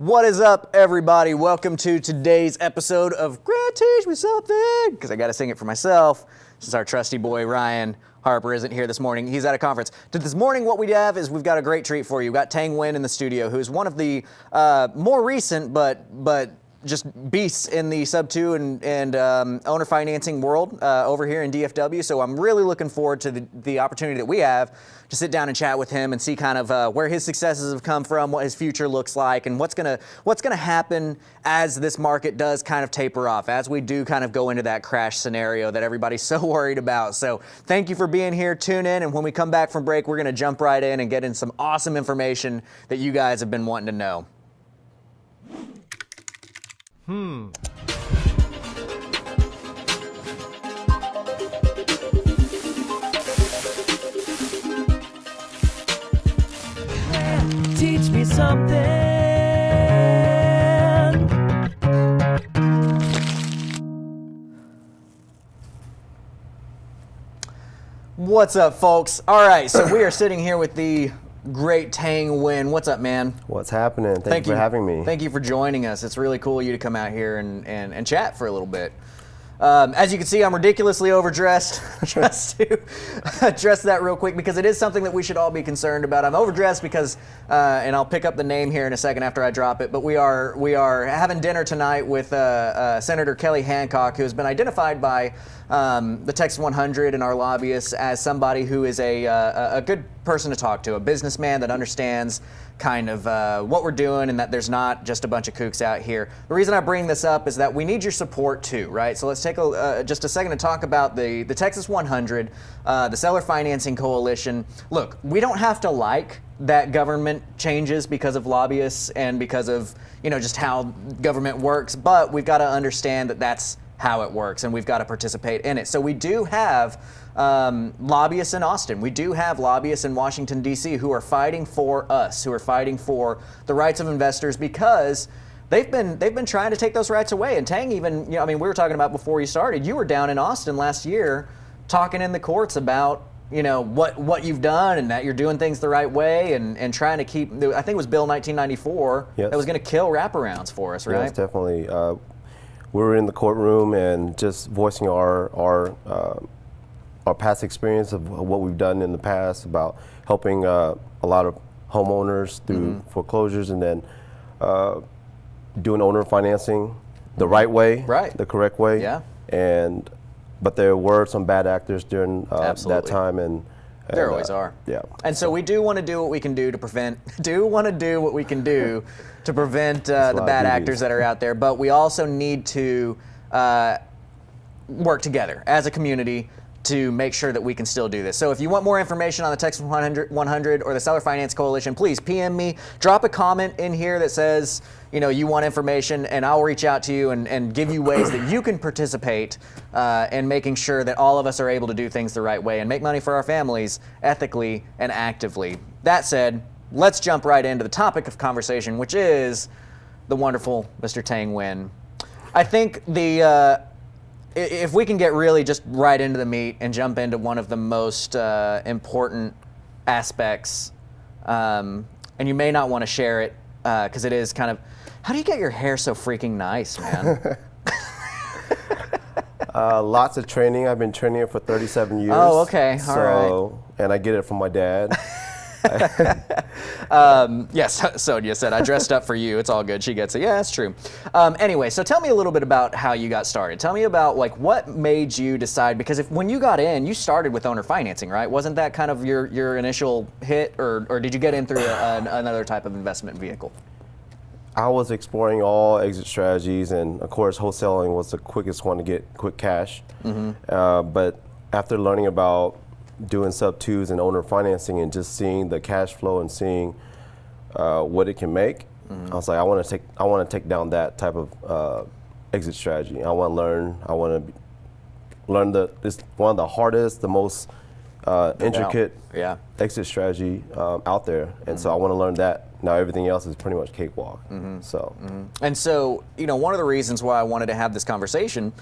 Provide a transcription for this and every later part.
What is up, everybody? Welcome to today's episode of Grant Teach Me Something, because I got to sing it for myself since our trusty boy Ryan Harper isn't here this morning. He's at a conference. This morning, what we have is we've got a great treat for you. We've got Tang Nguyen in the studio, who's one of the more recent but just beasts in the sub-2 and owner financing world over here in DFW. So I'm really looking forward to the opportunity that we have to sit down and chat with him and see kind of where his successes have come from, what his future looks like, and what's gonna happen as this market does kind of taper off, as we do kind of go into that crash scenario that everybody's so worried about. So thank you for being here. Tune in, and when we come back from break, we're gonna jump right in and get in some awesome information that you guys have been wanting to know. Teach me something. What's up, folks? All right, so we are sitting here with the great Tang Nguyen. What's up, man? What's happening? Thank you for having me. Thank you for joining us. It's really cool of you to come out here and chat for a little bit. As you can see, I'm ridiculously overdressed. Just to address that real quick, because it is something that we should all be concerned about. I'm overdressed because, and I'll pick up the name here in a second after I drop it, but we are having dinner tonight with Senator Kelly Hancock, who has been identified by the Texas 100 and our lobbyists as somebody who is a good person to talk to, a businessman that understands kind of what we're doing, and that there's not just a bunch of kooks out here. The reason I bring this up is that we need your support too, right? So let's take just a second to talk about the Texas 100, the Seller Financing Coalition. Look, we don't have to like that government changes because of lobbyists and because of, just how government works, but we've got to understand that that's how it works, and we've got to participate in it. So we do have lobbyists in Austin. We do have lobbyists in Washington, D.C. who are fighting for us, who are fighting for the rights of investors, because they've been trying to take those rights away. And Tang even, we were talking about before you started, you were down in Austin last year talking in the courts about what you've done and that you're doing things the right way and trying to keep, I think it was Bill 1994 Yes. that was going to kill wraparounds for us, right? Yes, definitely. We were in the courtroom and just voicing our past experience of what we've done in the past about helping a lot of homeowners through foreclosures, and then doing owner financing the right way, the correct way. Yeah. But there were some bad actors during that time, and there always are. Yeah. And so we do want to do what we can do to prevent. The bad actors that are out there, but we also need to work together as a community to make sure that we can still do this. So if you want more information on the Texas 100 or the Seller Finance Coalition, please PM me, drop a comment in here that says, you want information, and I'll reach out to you and give you ways that you can participate in making sure that all of us are able to do things the right way and make money for our families ethically and actively. That said, let's jump right into the topic of conversation, which is the wonderful Mr. Tang Nguyen. I think if we can get really just right into the meat and jump into one of the most important aspects, and you may not want to share it because it is kind of, how do you get your hair so freaking nice, man? Lots of training. I've been training it for 37 years. Oh, okay. All right. And I get it from my dad. Yes, Sonia said, I dressed up for you. It's all good. She gets it. Yeah, that's true. Anyway, so tell me a little bit about how you got started. Tell me about what made you decide, because when you got in, you started with owner financing, right? Wasn't that kind of your initial hit, or did you get in through another type of investment vehicle? I was exploring all exit strategies, and of course, wholesaling was the quickest one to get quick cash. But after learning about doing sub-2s and owner financing and just seeing the cash flow and seeing what it can make, I was like, I want to take down that type of exit strategy. I want to learn. I want to learn it's one of the hardest, the most intricate exit strategy out there, and so I want to learn that. Now everything else is pretty much cakewalk. And so, one of the reasons why I wanted to have this conversation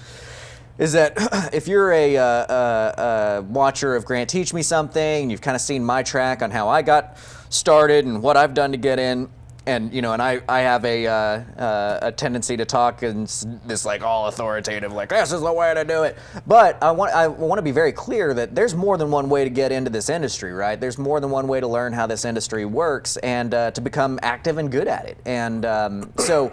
is that if you're a watcher of Grant Teach Me Something, you've kind of seen my track on how I got started and what I've done to get in, and you know, and I have a tendency to talk in this like all authoritative, like this is the way to do it. But I want to be very clear that there's more than one way to get into this industry, right? There's more than one way to learn how this industry works and to become active and good at it. And so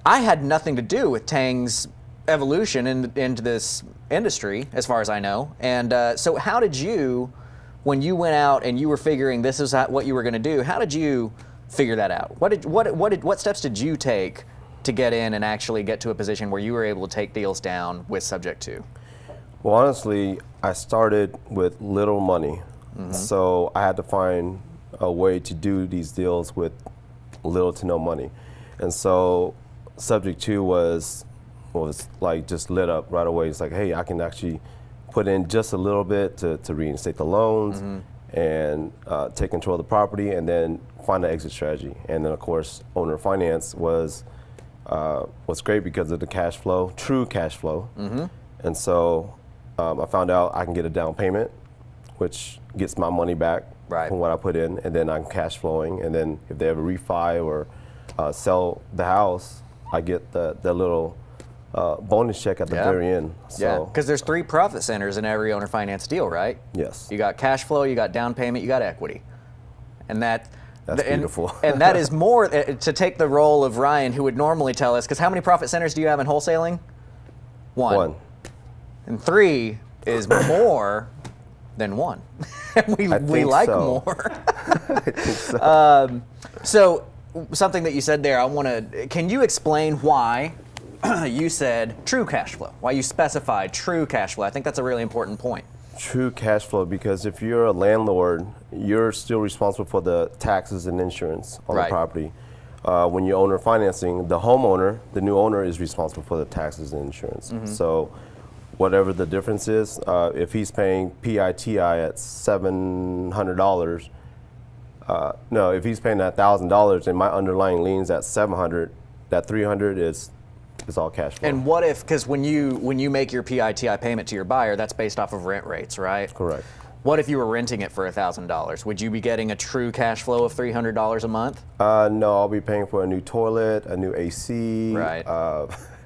I had nothing to do with Tang's evolution into this industry, as far as I know. And so how did you, when you went out and you were figuring this is what you were going to do, how did you figure that out? What steps did you take to get in and actually get to a position where you were able to take deals down with Subject 2? Well, honestly, I started with little money. So I had to find a way to do these deals with little to no money. And so Subject 2 was like just lit up right away. It's like, hey, I can actually put in just a little bit to reinstate the loans and take control of the property and then find an exit strategy. And then of course, owner finance was great because of the cash flow, true cash flow. And so I found out I can get a down payment, which gets my money back from what I put in, and then I'm cash flowing. And then if they ever refi or sell the house, I get the little bonus check at the very end. So, because there's 3 profit centers in every owner finance deal, right? Yes. You got cash flow, you got down payment, you got equity, and that's beautiful. And that is more to take the role of Ryan, who would normally tell us. Because how many profit centers do you have in wholesaling? One. And 3 is more than 1. we like so. more. I think so. So something that you said there, can you explain why you said true cash flow, why you specified true cash flow? I think that's a really important point. True cash flow, because if you're a landlord, you're still responsible for the taxes and insurance on the property. When you're owner financing, the homeowner, the new owner, is responsible for the taxes and insurance. So whatever the difference is, if he's paying PITI at $700, no, if he's paying $1,000 and my underlying lien's at $700, that $300 is all cash flow. And what if, because when you make your PITI payment to your buyer, that's based off of rent rates, right? Correct. What if you were renting it for $1,000? Would you be getting a true cash flow of $300 a month? No, I'll be paying for a new toilet, a new AC. Right.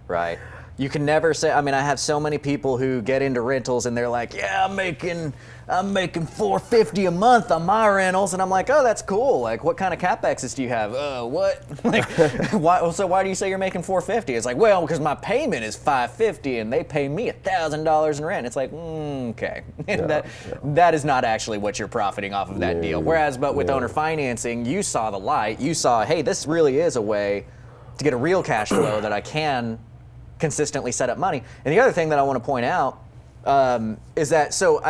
Right. You can never say. I mean, I have so many people who get into rentals and they're like, "Yeah, I'm making $450 a month on my rentals," and I'm like, "Oh, that's cool. Like, what kind of capexes do you have? What? Like, why? So why do you say you're making $450?" It's like, well, because my payment is $550 and they pay me $1,000 in rent. It's like, okay, that is not actually what you're profiting off of that deal. Whereas, but with owner financing, you saw the light. You saw, hey, this really is a way to get a real cash flow that I can consistently set up money. And the other thing that I want to point out is that, so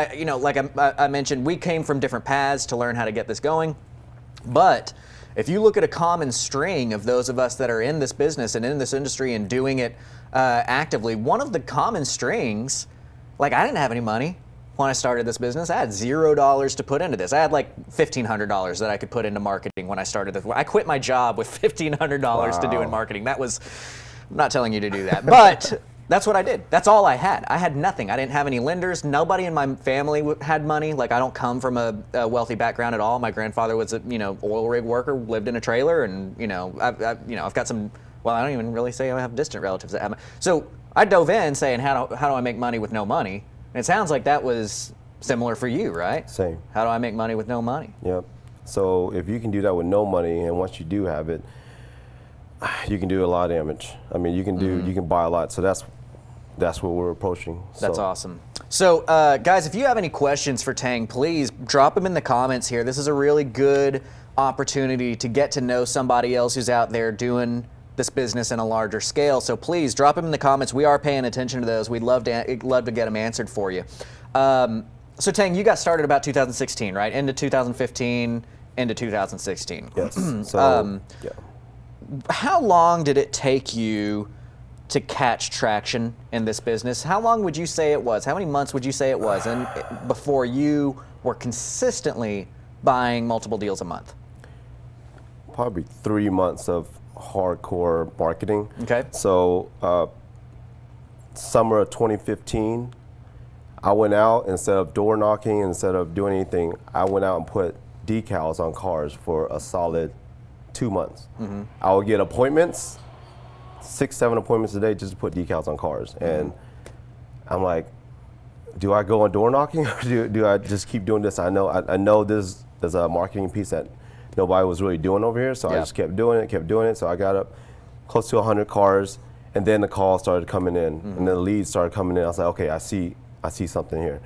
like I mentioned, we came from different paths to learn how to get this going. But if you look at a common string of those of us that are in this business and in this industry and doing it actively, one of the common strings, like I didn't have any money when I started this business. I had $0 to put into this. I had like $1,500 that I could put into marketing when I started this. I quit my job with $1,500 to do in marketing. That was, I'm not telling you to do that, but that's what I did. That's all I had. I had nothing. I didn't have any lenders. Nobody in my family had money. Like, I don't come from a wealthy background at all. My grandfather was a oil rig worker, lived in a trailer, and I've got some. Well, I don't even really say I have distant relatives that have money. So I dove in saying, how do I make money with no money? And it sounds like that was similar for you, right? Same. How do I make money with no money? Yep. So if you can do that with no money, and once you do have it, you can do a lot of damage. I mean, you can buy a lot. So that's what we're approaching. That's awesome. So guys, if you have any questions for Tang, please drop them in the comments here. This is a really good opportunity to get to know somebody else who's out there doing this business in a larger scale. So please drop them in the comments. We are paying attention to those. We'd love to get them answered for you. So Tang, you got started about 2016, right? Into 2015, into 2016. Yes. So yeah. How long did it take you to catch traction in this business? How long would you say it was? How many months would you say it was and before you were consistently buying multiple deals a month? Probably 3 months of hardcore marketing. Okay. So summer of 2015, I went out, instead of door knocking, instead of doing anything, I went out and put decals on cars for a solid 2 months. I would get appointments, 6-7 appointments a day just to put decals on cars. And I'm like, do I go on door knocking or do I just keep doing this? I know there's a marketing piece that nobody was really doing over here, so I just kept doing it. So I got up close to 100 cars, and then the calls started coming in, and the leads started coming in. I was like, okay, I see something here.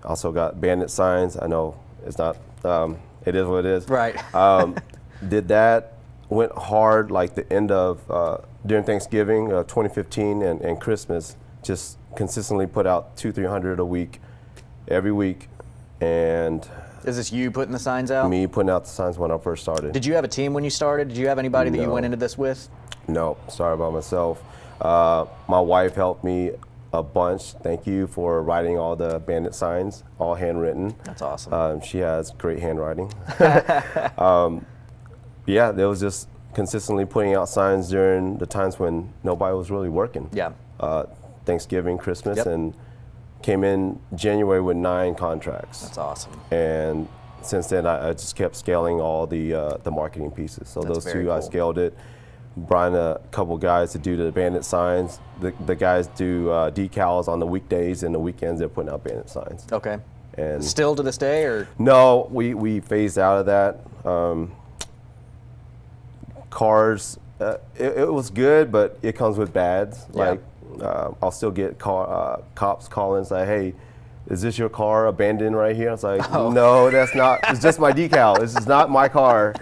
Also got bandit signs. I know it's not, it is what it is. Right. Did that, went hard like the end of, during Thanksgiving, 2015 and Christmas, just consistently put out 200-300 a week, every week. And is this you putting the signs out? me putting out the signs when I first started. Did you have a team when you started? Did you have anybody that you went into this with? No, started by myself. My wife helped me a bunch. Thank you for writing all the bandit signs, all handwritten. That's awesome. She has great handwriting. Yeah, there was just consistently putting out signs during the times when nobody was really working. Yeah. Thanksgiving, Christmas, and came in January with 9 contracts. That's awesome. And since then, I just kept scaling all the marketing pieces. So That's those very two, I cool. scaled it. Brought in a couple guys to do the bandit signs. The guys do decals on the weekdays, and the weekends they're putting out bandit signs. Okay. And Still to this day, or? no, we phased out of that. Cars, it was good, but it comes with bads. Yeah. Like I'll still get cops calling and say, hey, is this your car abandoned right here? I was like, no, that's not. It's just my decal. This is not my car.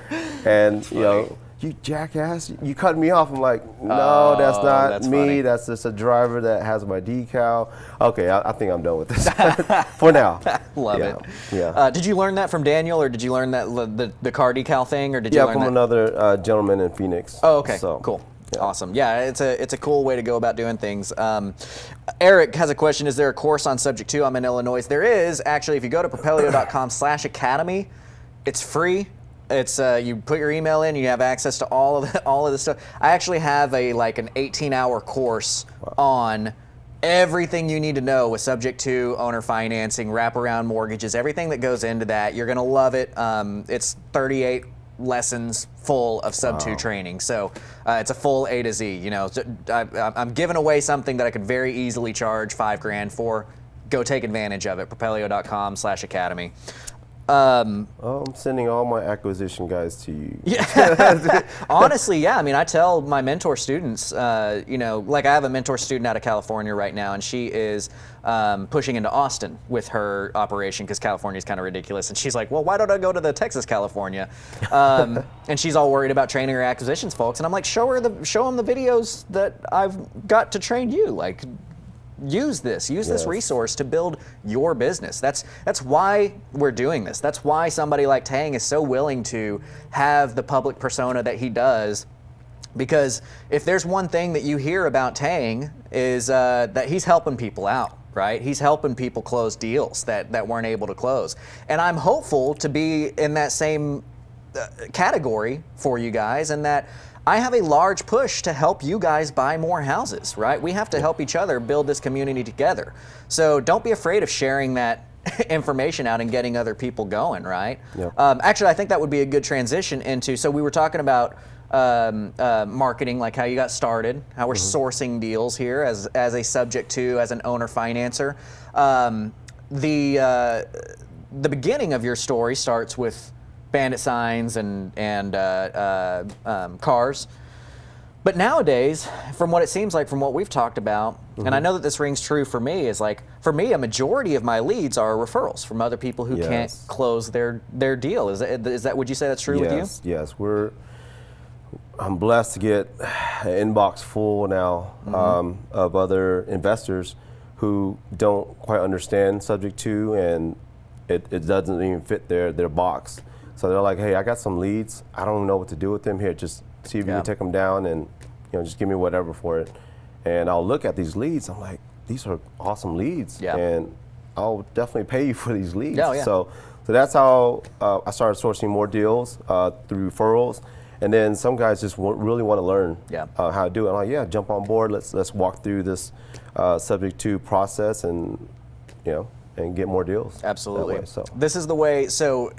And you know, you jackass, you cut me off. I'm like, no, that's not that's me. funny. That's just a driver that has my decal. Okay, I think I'm done with this for now. Love Yeah, it. Yeah. Did you learn that from Daniel, or did you learn that the car decal thing, or did you Yeah, learn from that? another gentleman in Phoenix. Oh, okay, So, cool. yeah. Awesome. Yeah, it's a cool way to go about doing things. Eric has a question. Is there a course on Subject 2? I'm in Illinois. There is, actually. If you go to propelio.com/academy, it's free. It's you put your email in, you have access to all of the stuff. I actually have an 18-hour course on everything you need to know with Subject 2, owner financing, wraparound mortgages, everything that goes into that. You're gonna love it. It's 38 lessons full of Sub 2 training, so it's a full A to Z. You know, so I'm giving away something that I could very easily charge $5,000 for. Go take advantage of it. Propelio.com/academy. I'm sending all my acquisition guys to you. Yeah. Honestly, yeah. I mean, I tell my mentor students, you know, like I have a mentor student out of California right now, and she is pushing into Austin with her operation because California is kind of ridiculous. And she's like, well, why don't I go to the Texas, California? And she's all worried about training her acquisitions folks. And I'm like, show them the videos that I've got to train you. Like, use this resource to build your business. That's why we're doing this. That's why somebody like Tang is so willing to have the public persona that he does, because if there's one thing that you hear about Tang is that he's helping people out, right? He's helping people close deals that weren't able to close. And I'm hopeful to be in that same category for you guys, and that I have a large push to help you guys buy more houses, right? We have to help each other build this community together. So don't be afraid of sharing that information out and getting other people going, right? Yep. Actually, I think that would be a good transition into, so we were talking about marketing, like how you got started, how we're sourcing deals here as a Subject 2, as an owner financer. The beginning of your story starts with bandit signs and cars. But nowadays, from what it seems like, from what we've talked about, and I know that this rings true for me, is like, for me, a majority of my leads are referrals from other people who can't close their deal. Is that, would you say that's true with you? Yes, I'm blessed to get an inbox full now of other investors who don't quite understand Subject 2, and it doesn't even fit their box. So they're like, hey, I got some leads. I don't know what to do with them. Here, just see if you can take them down, and just give me whatever for it. And I'll look at these leads. I'm like, these are awesome leads, and I'll definitely pay you for these leads. So that's how I started sourcing more deals through referrals. And then some guys just really want to learn how to do it. I'm like, yeah, jump on board. Let's walk through this Subject 2 process, and and get more deals. Absolutely. That way, so. This is the way. So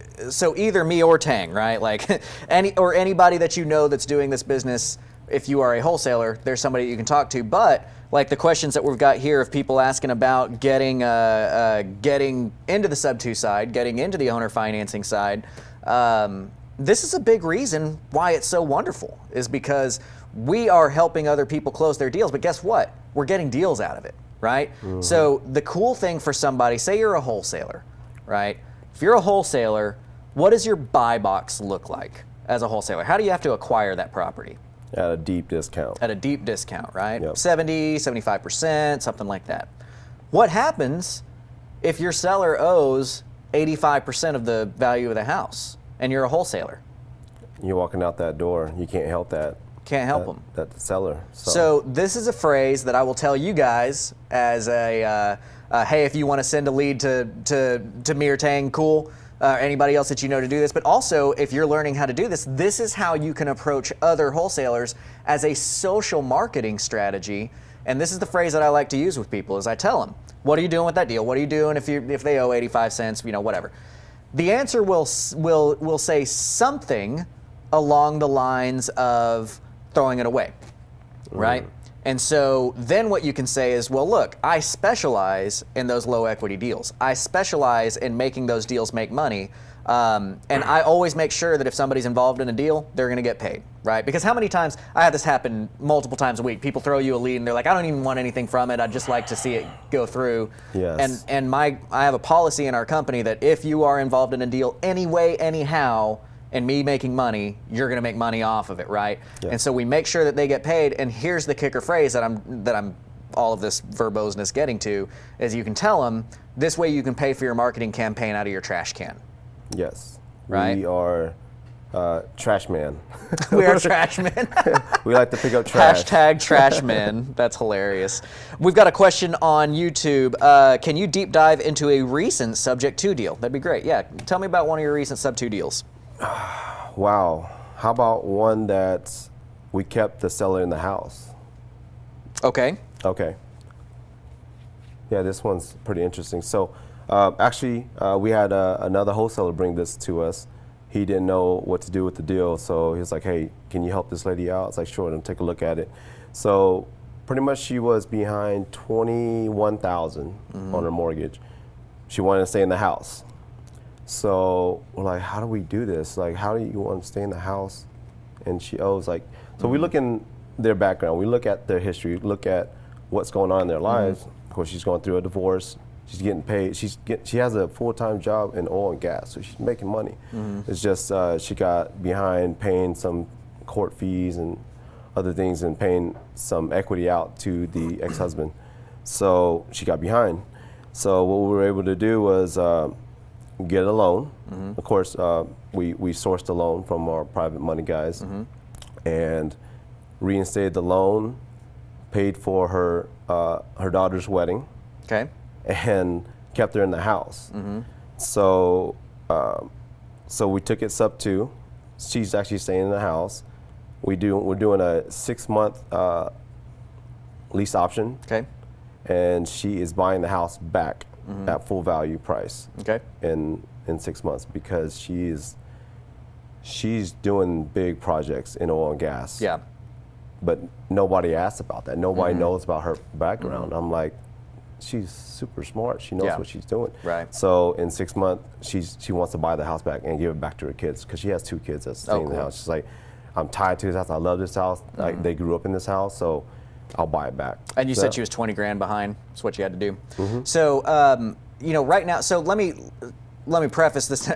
either me or Tang, right? Like anybody that you know that's doing this business. If you are a wholesaler, there's somebody you can talk to. But like the questions that we've got here of people asking about getting into the sub-2 side, getting into the owner financing side, this is a big reason why it's so wonderful, is because we are helping other people close their deals. But guess what? We're getting deals out of it, right? Mm-hmm. So the cool thing for somebody, say you're a wholesaler, right? If you're a wholesaler, what does your buy box look like as a wholesaler? How do you have to acquire that property? At a deep discount. At a deep discount, right? Yep. 70, 75%, something like that. What happens if your seller owes 85% of the value of the house and you're a wholesaler? You're walking out that door. You can't help that. Can't help them. That seller. So this is a phrase that I will tell you guys as a, hey, if you want to send a lead to me or Tang, cool. Anybody else that you know to do this, but also if you're learning how to do this, this is how you can approach other wholesalers as a social marketing strategy. And this is the phrase that I like to use with people, is I tell them, what are you doing with that deal? What are you doing if they owe 85 cents, whatever. The answer will say something along the lines of throwing it away, right? And so then what you can say is, well, look, I specialize in those low equity deals. I specialize in making those deals make money. And I always make sure that if somebody's involved in a deal, they're going to get paid, right? Because how many times, I have this happen multiple times a week. People throw you a lead and they're like, I don't even want anything from it. I'd just like to see it go through. Yes. And I have a policy in our company that if you are involved in a deal anyway, anyhow, and me making money, you're going to make money off of it, right? Yeah. And so we make sure that they get paid. And here's the kicker phrase that I'm all of this verboseness getting to, is you can tell them, this way you can pay for your marketing campaign out of your trash can. Yes. Right? We are trash man. We are trash men. We like to pick up trash. Hashtag trash men. That's hilarious. We've got a question on YouTube. Can you deep dive into a recent subject to deal? That'd be great. Yeah. Tell me about one of your recent sub 2 deals. Wow. How about one that we kept the seller in the house? Okay. Okay. Yeah, this one's pretty interesting. So actually, we had another wholesaler bring this to us. He didn't know what to do with the deal, so he was like, hey, can you help this lady out? It's like, sure, and take a look at it. So pretty much she was behind $21,000 on her mortgage. She wanted to stay in the house. So we're like, how do we do this? Like, how do you want to stay in the house? And she owes like, so we look in their background, we look at their history, look at what's going on in their lives. Of course, she's going through a divorce. She's getting paid. She has a full-time job in oil and gas, so she's making money. It's just she got behind paying some court fees and other things and paying some equity out to the ex-husband. So she got behind. So what we were able to do was get a loan. Of course, we sourced a loan from our private money guys and reinstated the loan, paid for her daughter's wedding. Okay. And kept her in the house. So so we took it sub 2. She's actually staying in the house. We're doing a 6-month lease option. Okay. And she is buying the house back at full value price. Okay. In 6 months, because she's doing big projects in oil and gas. Yeah. But nobody asked about that. Nobody knows about her background. I'm like, she's super smart. She knows what she's doing. Right. So in 6 months, she wants to buy the house back and give it back to her kids, because she has 2 kids that's staying in the house. She's like, I'm tied to this house. I love this house. Like, they grew up in this house, so I'll buy it back. And you said she was 20 grand behind. That's what you had to do. So right now. So let me preface this.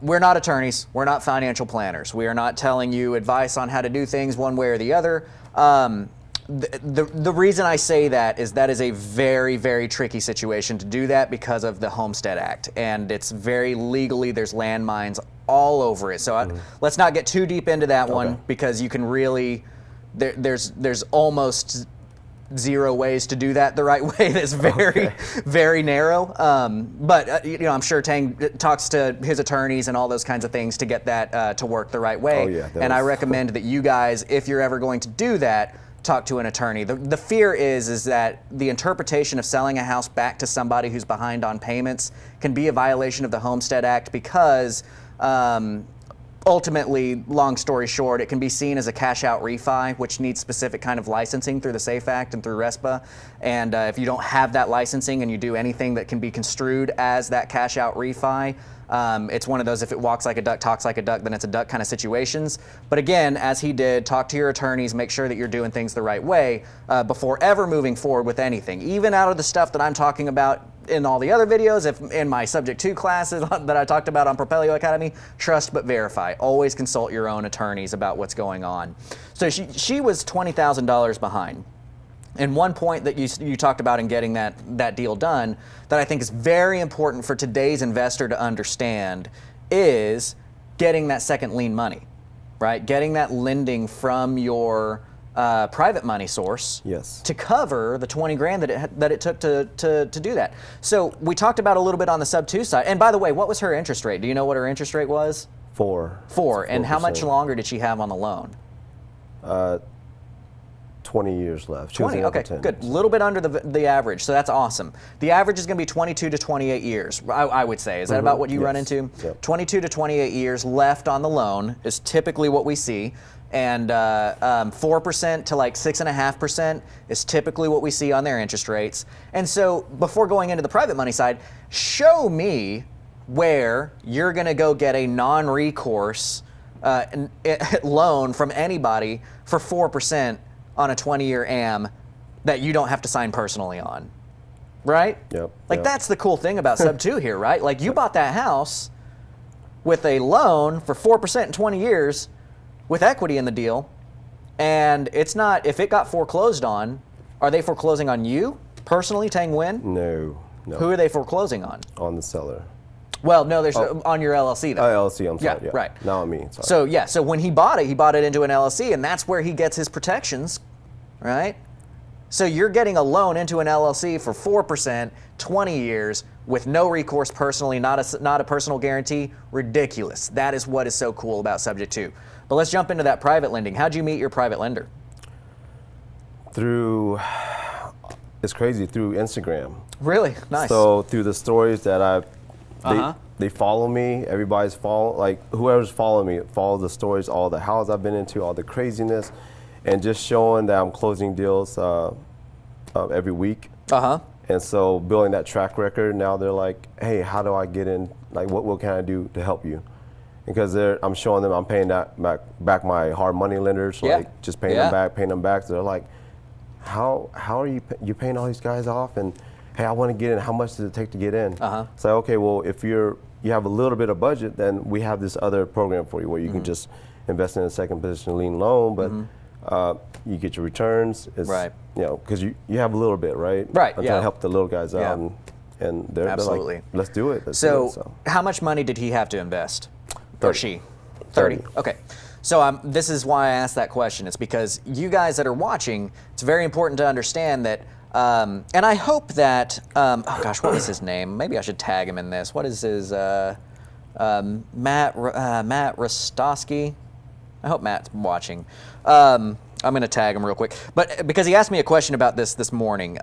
We're not attorneys. We're not financial planners. We are not telling you advice on how to do things one way or the other. The reason I say that is a very, very tricky situation to do that because of the Homestead Act, and it's very legally, there's landmines all over it. So let's not get too deep into that one, because you can really, there's almost 0 ways to do that the right way. That's very, very narrow. But I'm sure Tang talks to his attorneys and all those kinds of things to get that to work the right way. Oh, yeah, and I recommend that you guys, if you're ever going to do that, talk to an attorney. The fear is that the interpretation of selling a house back to somebody who's behind on payments can be a violation of the Homestead Act because ultimately, long story short, it can be seen as a cash-out refi, which needs specific kind of licensing through the SAFE Act and through RESPA. And if you don't have that licensing and you do anything that can be construed as that cash-out refi, it's one of those, if it walks like a duck, talks like a duck, then it's a duck kind of situations. But again, as he did, talk to your attorneys, make sure that you're doing things the right way before ever moving forward with anything. Even out of the stuff that I'm talking about in all the other videos, if in my Subject 2 classes that I talked about on Propelio Academy, trust but verify. Always consult your own attorneys about what's going on. So she was $20,000 behind. And one point that you talked about in getting that deal done that I think is very important for today's investor to understand is getting that second lien money, right? Getting that lending from your private money source to cover the 20 grand that it took to do that. So we talked about a little bit on the sub 2 side. And by the way, what was her interest rate? Do you know what her interest rate was? 4. And how much longer did she have on the loan? 20 years left. 20, okay, good. A little bit under the average, so that's awesome. The average is going to be 22 to 28 years, I would say. Is that about what you run into? Yep. 22 to 28 years left on the loan is typically what we see. And 4% to like 6.5% is typically what we see on their interest rates. And so before going into the private money side, show me where you're going to go get a non-recourse loan from anybody for 4% on a 20-year AM that you don't have to sign personally on, right? Yep. Like that's the cool thing about Sub 2 here, right? Like you bought that house with a loan for 4% in 20 years with equity in the deal, and it's not, if it got foreclosed on, are they foreclosing on you personally, Tang Nguyen? No. Who are they foreclosing on? On the seller. Well, no, there's on your LLC though. LLC, I'm sorry. Yeah, right. Not on me. Sorry. So when he bought it into an LLC, and that's where he gets his protections, right? So you're getting a loan into an LLC for 4%, 20 years, with no recourse personally, not a personal guarantee. Ridiculous. That is what is so cool about Subject 2. But let's jump into that private lending. How'd you meet your private lender? It's crazy, through Instagram. Really? Nice. So through the stories that they follow me. Everybody's whoever's following me follows the stories, all the houses I've been into, all the craziness, and just showing that I'm closing deals every week. And so building that track record. Now they're like, hey, how do I get in? Like, what can I do to help you? Because I'm showing them I'm paying that back my hard money lenders, like just paying them back. So they're like, how are you paying all these guys off? And hey, I want to get in. How much does it take to get in? So okay, well, if you have a little bit of budget, then we have this other program for you where you can just invest in a second position lien loan, but you get your returns. It's, right. You know, because you have a little bit, right? Right. I'm trying to help the little guys out, and they're like, let's do it. So how much money did he have to invest? 30. Or she? 30. Okay. So this is why I asked that question. It's because you guys that are watching, it's very important to understand that, and I hope that, oh gosh, what is his name? Maybe I should tag him in this. What is his, Matt Rostowski? I hope Matt's watching. I'm going to tag him real quick. But because he asked me a question about this morning.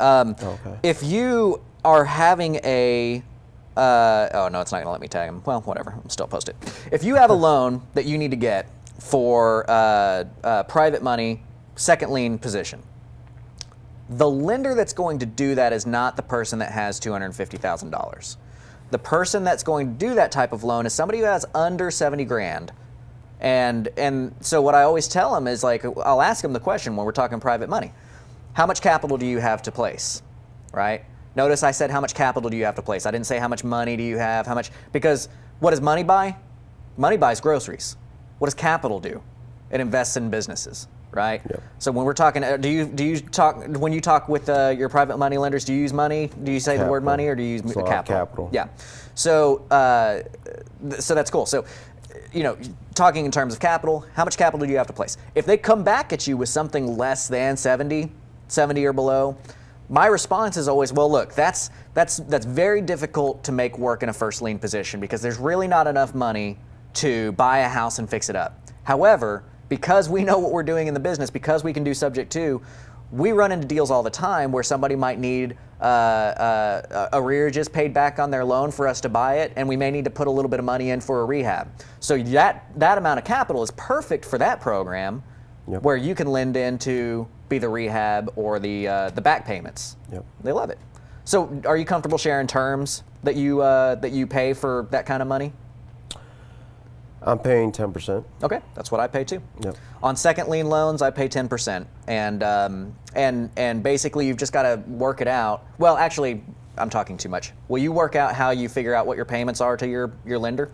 If you are having a, oh no, it's not going to let me tag him. Well, whatever, I'll still post it. If you have a loan that you need to get for private money, second lien position, the lender that's going to do that is not the person that has $250,000. The person that's going to do that type of loan is somebody who has under 70 grand. And so what I always tell them is, like, I'll ask them the question when we're talking private money. How much capital do you have to place, right? Notice I said how much capital do you have to place. I didn't say how much money do you have, because what does money buy? Money buys groceries. What does capital do? It invests in businesses, right? Yep. So when we're talking, do you talk, when you talk with your private money lenders, do you use money? Do you say capital. The word money, or do you use capital? Yeah. So so that's cool. So, you know, talking in terms of capital, how much capital do you have to place? If they come back at you with something less than 70 or below, my response is always, well, look, that's very difficult to make work in a first lien position because there's really not enough money to buy a house and fix it up. However, because we know what we're doing in the business, because we can do subject to, we run into deals all the time where somebody might need arrearages paid back on their loan for us to buy it, and we may need to put a little bit of money in for a rehab. So that amount of capital is perfect for that program, where you can lend in to be the rehab or the back payments. They love it. So are you comfortable sharing terms that you pay for that kind of money? I'm paying 10%. Okay, that's what I pay too. On second lien loans, I pay 10%, and basically you've just got to work it out. Well, actually, I'm talking too much. Will you work out how you figure out what your payments are to your lender?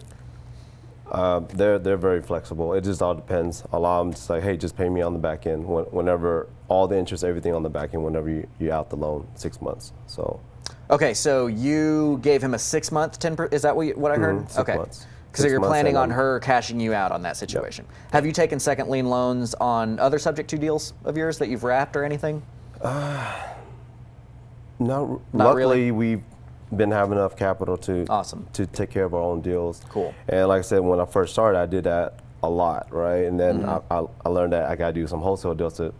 They're very flexible. It just all depends. A lot of them just like, hey, just pay me on the back end. Whenever all the interest, everything on the back end. Whenever you out the loan, 6 months. So. Okay, so you gave him a 6 month 10%. Is that what I heard? 6 months. So you're planning on her cashing you out on that situation. Have you taken second lien loans on other subject to deals of yours that you've wrapped or anything? Not really? Luckily, we've been having enough capital to take care of our own deals. Cool. And like I said, when I first started, I did that a lot, right? And then I learned that I got to do some wholesale deals to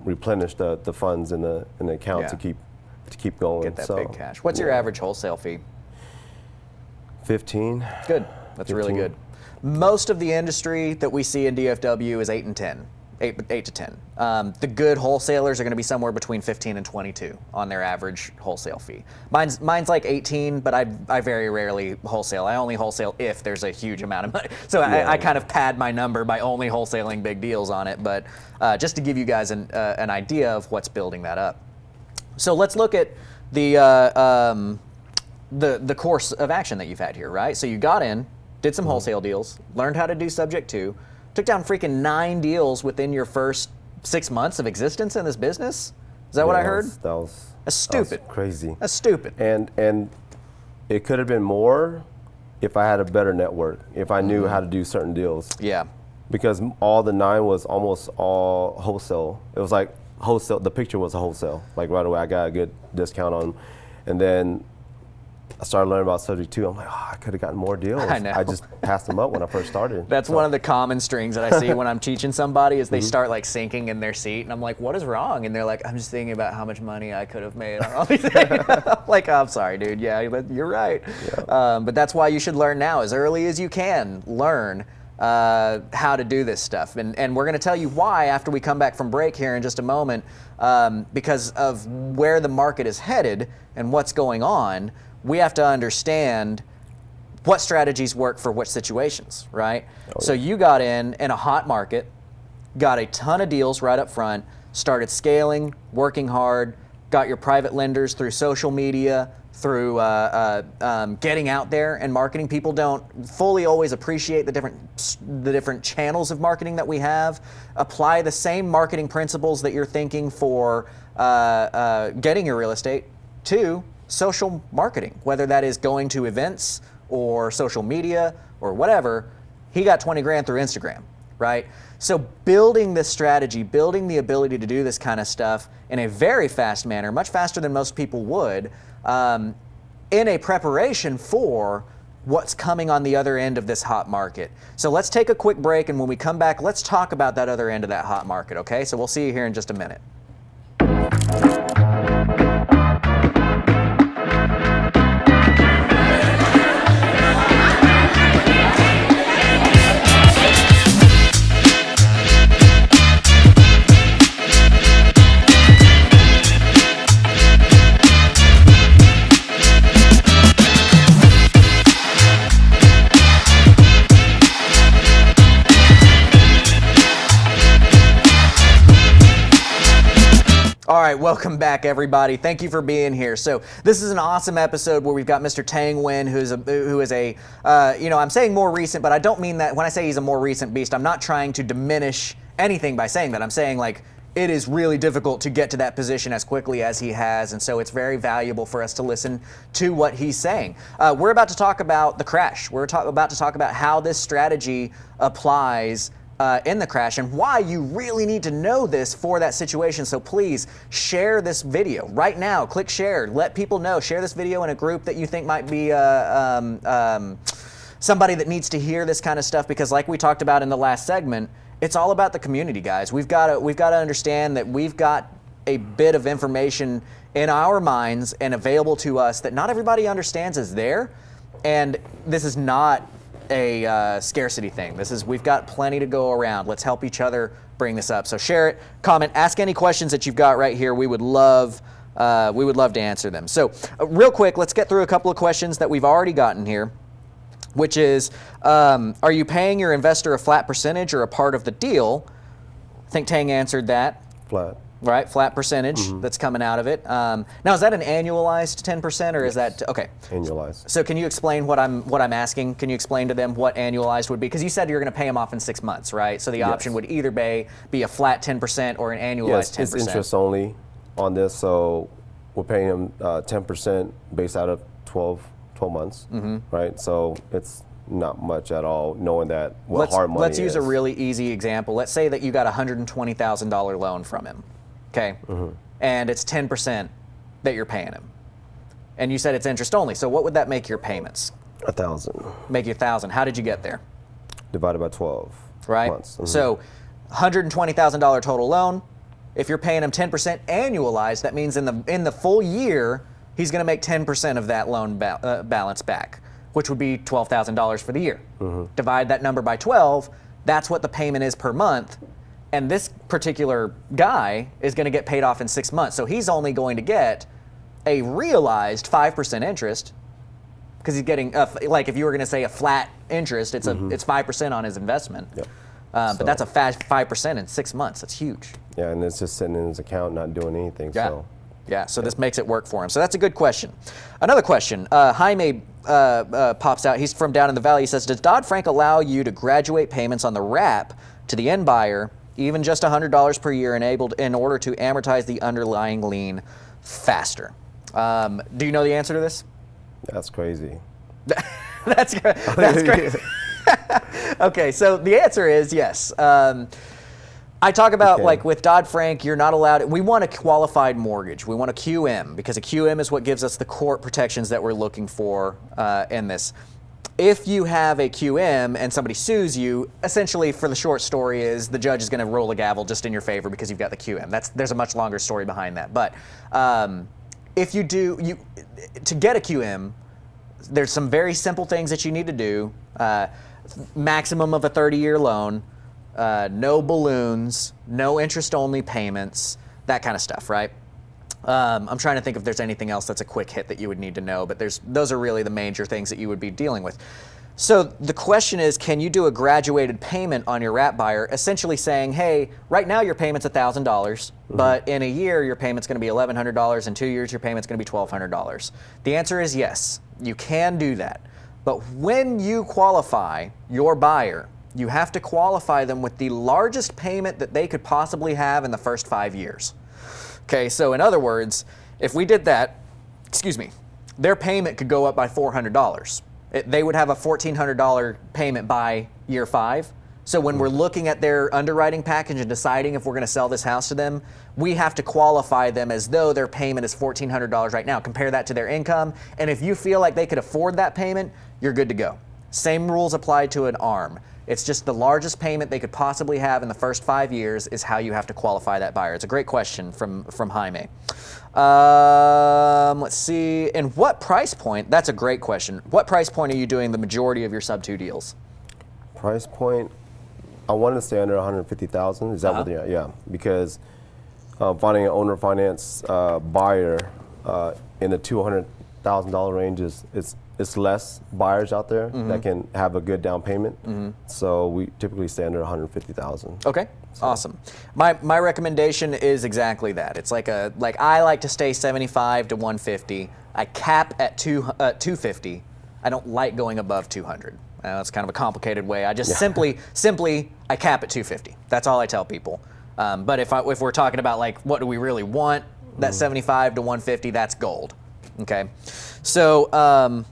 replenish the funds in the account to keep going. Get that big cash. What's your average wholesale fee? 15. Good. That's 15. Really good. Most of the industry that we see in DFW is 8 and 10, 8 to 10. The good wholesalers are going to be somewhere between 15 and 22 on their average wholesale fee. Mine's like 18, but I very rarely wholesale. I only wholesale if there's a huge amount of money. So I kind of pad my number by only wholesaling big deals on it. But just to give you guys an idea of what's building that up. So let's look at the course of action that you've had here, right? So you got in, did some wholesale deals, learned how to do subject to, took down freaking 9 deals within your first 6 months of existence in this business? Is that what I heard? That's stupid. That was crazy. That's stupid. And it could have been more if I had a better network, if I knew how to do certain deals. Yeah. Because all the 9 was almost all wholesale. It was like wholesale, the picture was a wholesale. Like right away, I got a good discount on them. And then I started learning about subject to. I'm like, I could have gotten more deals. I know. I just passed them up when I first started. That's one of the common strings that I see when I'm teaching somebody is they start like sinking in their seat, and I'm like, what is wrong? And they're like, I'm just thinking about how much money I could have made on all these things. I'm like, I'm sorry, dude. Yeah, you're right. Yeah. But that's why you should learn now, as early as you can. Learn how to do this stuff, and we're going to tell you why after we come back from break here in just a moment, because of where the market is headed and what's going on. We have to understand what strategies work for which situations, right? So you got in a hot market, got a ton of deals right up front, started scaling, working hard, got your private lenders through social media, through getting out there and marketing. People don't fully always appreciate the different channels of marketing that we have. Apply the same marketing principles that you're thinking for getting your real estate to social marketing, whether that is going to events or social media or whatever. He got 20 grand through Instagram, right? So building this strategy, building the ability to do this kind of stuff in a very fast manner, much faster than most people would, in a preparation for what's coming on the other end of this hot market. So let's take a quick break, and when we come back, let's talk about that other end of that hot market, okay? So we'll see you here in just a minute. All right, welcome back, everybody. Thank you for being here. So this is an awesome episode where we've got Mr. Tang Nguyen, who is a I'm saying more recent, but I don't mean that when I say he's a more recent beast. I'm not trying to diminish anything by saying that. I'm saying like it is really difficult to get to that position as quickly as he has, and so it's very valuable for us to listen to what he's saying. We're about to talk about the crash. We're about to talk about how this strategy applies in the crash and why you really need to know this for that situation. So please share this video right now. Click share. Let people know. Share this video in a group that you think might be somebody that needs to hear this kind of stuff, because like we talked about in the last segment, it's all about the community, guys. We've got to understand that we've got a bit of information in our minds and available to us that not everybody understands is there. And this is not a scarcity thing. We've got plenty to go around. Let's help each other bring this up. So share it, comment, ask any questions that you've got right here. We would love to answer them. So real quick, let's get through a couple of questions that we've already gotten here, which is, are you paying your investor a flat percentage or a part of the deal? I think Tang answered that. Flat. Right, flat percentage that's coming out of it. Now, is that an annualized 10% or is that okay? Annualized. So, can you explain what I'm asking? Can you explain to them what annualized would be? Because you said you're going to pay them off in 6 months, right? So the option would either be a flat 10% or an annualized 10%. It's interest only on this, so we're paying them 10% based out of 12 months, right? So it's not much at all, knowing that hard money Let's use a really easy example. Let's say that you got a $120,000 loan from him. Okay, and it's 10% that you're paying him, and you said it's interest only. So what would that make your payments? $1,000. Make you $1,000. How did you get there? Divided by 12 right? months. So $120,000 total loan. If you're paying him 10% annualized, that means in the full year he's going to make 10% of that loan balance back, which would be $12,000 for the year. Divide that number by 12. That's what the payment is per month. And this particular guy is going to get paid off in 6 months. So he's only going to get a realized 5% interest, because he's getting, like if you were going to say a flat interest, it's it's 5% on his investment. Yep. But that's a 5% in 6 months. That's huge. Yeah, and it's just sitting in his account, not doing anything. Yeah. So. Yeah, so this makes it work for him. So that's a good question. Another question, Jaime pops out. He's from down in the valley. He says, does Dodd-Frank allow you to graduate payments on the wrap to the end buyer, even just $100 per year, enabled in order to amortize the underlying lien faster? Do you know the answer to this? That's crazy. That's crazy. Okay, so the answer is yes. I talk about, like with Dodd-Frank, you're not allowed, we want a qualified mortgage. We want a QM, because a QM is what gives us the court protections that we're looking for in this. If you have a QM and somebody sues you, essentially, for the short story, is the judge is going to roll the gavel just in your favor because you've got the QM. There's a much longer story behind that. But if you do, to get a QM, there's some very simple things that you need to do. Maximum of a 30-year loan, no balloons, no interest-only payments, that kind of stuff, right? I'm trying to think if there's anything else that's a quick hit that you would need to know, but those are really the major things that you would be dealing with. So the question is, can you do a graduated payment on your wrap buyer, essentially saying, hey, right now your payment's $1,000, but in a year your payment's going to be $1,100, in 2 years your payment's going to be $1,200. The answer is yes, you can do that. But when you qualify your buyer, you have to qualify them with the largest payment that they could possibly have in the first 5 years. Okay, so in other words, if we did that, their payment could go up by $400. They would have a $1,400 payment by year 5. So when we're looking at their underwriting package and deciding if we're going to sell this house to them, we have to qualify them as though their payment is $1,400 right now. Compare that to their income, and if you feel like they could afford that payment, you're good to go. Same rules apply to an ARM. It's just the largest payment they could possibly have in the first 5 years is how you have to qualify that buyer. It's a great question from Jaime. Let's see. And what price point? That's a great question. What price point are you doing the majority of your sub-2 deals? Price point, I wanted to stay under $150,000. Is that what they're at? Yeah, because finding an owner finance buyer in the $200,000 range it's less buyers out there that can have a good down payment. So we typically stay under $150,000. Okay, so. Awesome. My recommendation is exactly that. It's like I like to stay 75 to 150. I cap at 250. I don't like going above 200. That's kind of a complicated way. I just simply I cap at 250. That's all I tell people. But if we're talking about like what do we really want, that 75 to 150, that's gold. Okay, so.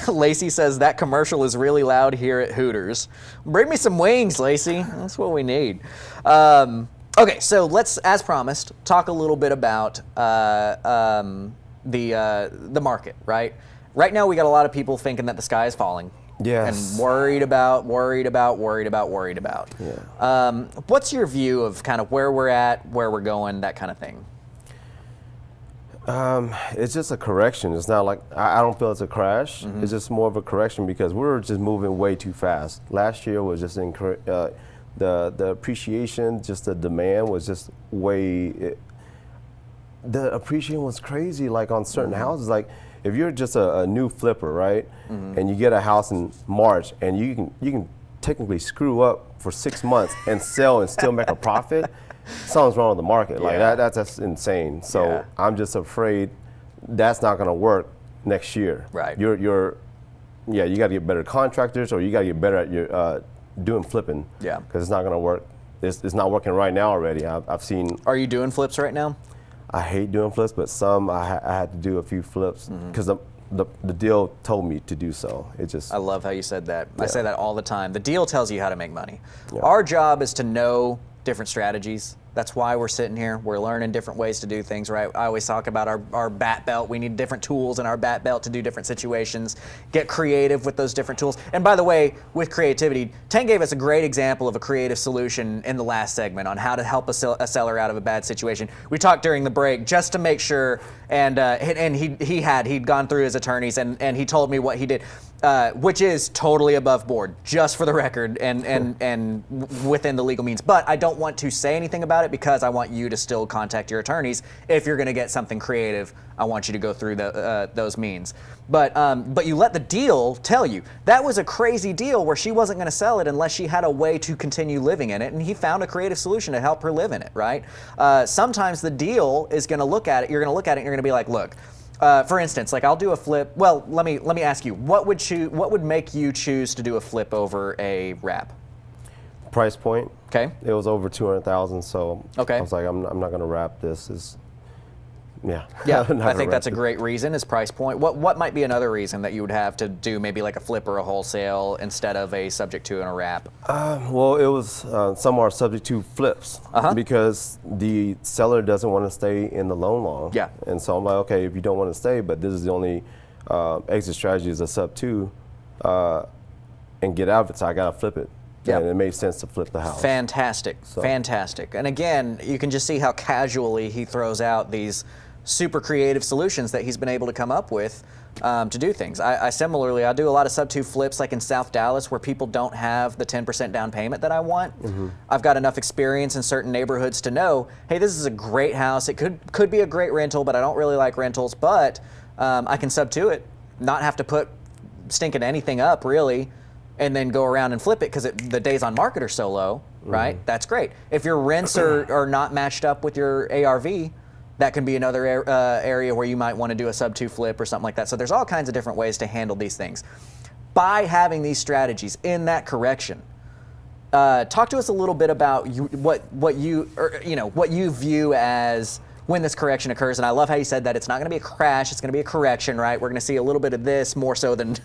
Lacey says that commercial is really loud here at Hooters. Bring me some wings, Lacey. That's what we need. Okay, so let's, as promised, talk a little bit about the market. Right now, we got a lot of people thinking that the sky is falling. And worried about. Yeah. What's your view of kind of where we're at, where we're going, that kind of thing? It's just a correction. It's not like, I don't feel it's a crash. It's just more of a correction because we were just moving way too fast. Last year was just the appreciation, just the demand was just the appreciation was crazy, like on certain houses. Like if you're just a new flipper, right, and you get a house in March and you can technically screw up for 6 months and sell and still make a profit, something's wrong with the market. Like that's insane. So I'm just afraid that's not going to work next year. Right. You got to get better contractors, or you got to get better at your doing flipping. Yeah. Because it's not going to work. It's not working right now already. I've seen. Are you doing flips right now? I hate doing flips, but I had to do a few flips because the deal told me to do so. It just. I love how you said that. I say that all the time. The deal tells you how to make money. Yeah. Our job is to know different strategies. That's why we're sitting here. We're learning different ways to do things, right? I always talk about our bat belt. We need different tools in our bat belt to do different situations. Get creative with those different tools. And by the way, with creativity, Tank gave us a great example of a creative solution in the last segment on how to help a seller out of a bad situation. We talked during the break just to make sure, and he'd gone through his attorneys, and he told me what he did. Which is totally above board, just for the record, and within the legal means. But I don't want to say anything about it because I want you to still contact your attorneys. If you're going to get something creative, I want you to go through those means. But you let the deal tell you. That was a crazy deal where she wasn't going to sell it unless she had a way to continue living in it, and he found a creative solution to help her live in it, right? Sometimes the deal is going to look at it, you're going to look at it and you're going to be like, look, for instance, like I'll do a flip. Well, let me ask you, what would make you choose to do a flip over a wrap? Price point. Okay. It was over 200,000, so okay. I was like, I'm not going to wrap this. Yeah. I think that's a great reason, is price point. What might be another reason that you would have to do maybe like a flip or a wholesale instead of a subject to and a wrap? Well, it was some are subject to flips because the seller doesn't want to stay in the loan long. Yeah. And so I'm like, okay, if you don't want to stay, but this is the only exit strategy is a sub 2 and get out of it, so I got to flip it. Yeah. And it made sense to flip the house. Fantastic. Fantastic. And again, you can just see how casually he throws out these super creative solutions that he's been able to come up with to do things. I similarly, I do a lot of sub 2 flips like in South Dallas where people don't have the 10% down payment that I want. I've got enough experience in certain neighborhoods to know, hey, this is a great house. It could be a great rental, but I don't really like rentals, but I can sub 2 it, not have to put stinking anything up really, and then go around and flip it because the days on market are so low, right? That's great. If your rents are not matched up with your ARV, that can be another area where you might want to do a sub 2 flip or something like that. So there's all kinds of different ways to handle these things. By having these strategies in that correction, talk to us a little bit about what you view as when this correction occurs. And I love how you said that it's not going to be a crash, it's going to be a correction, right? We're going to see a little bit of this more so than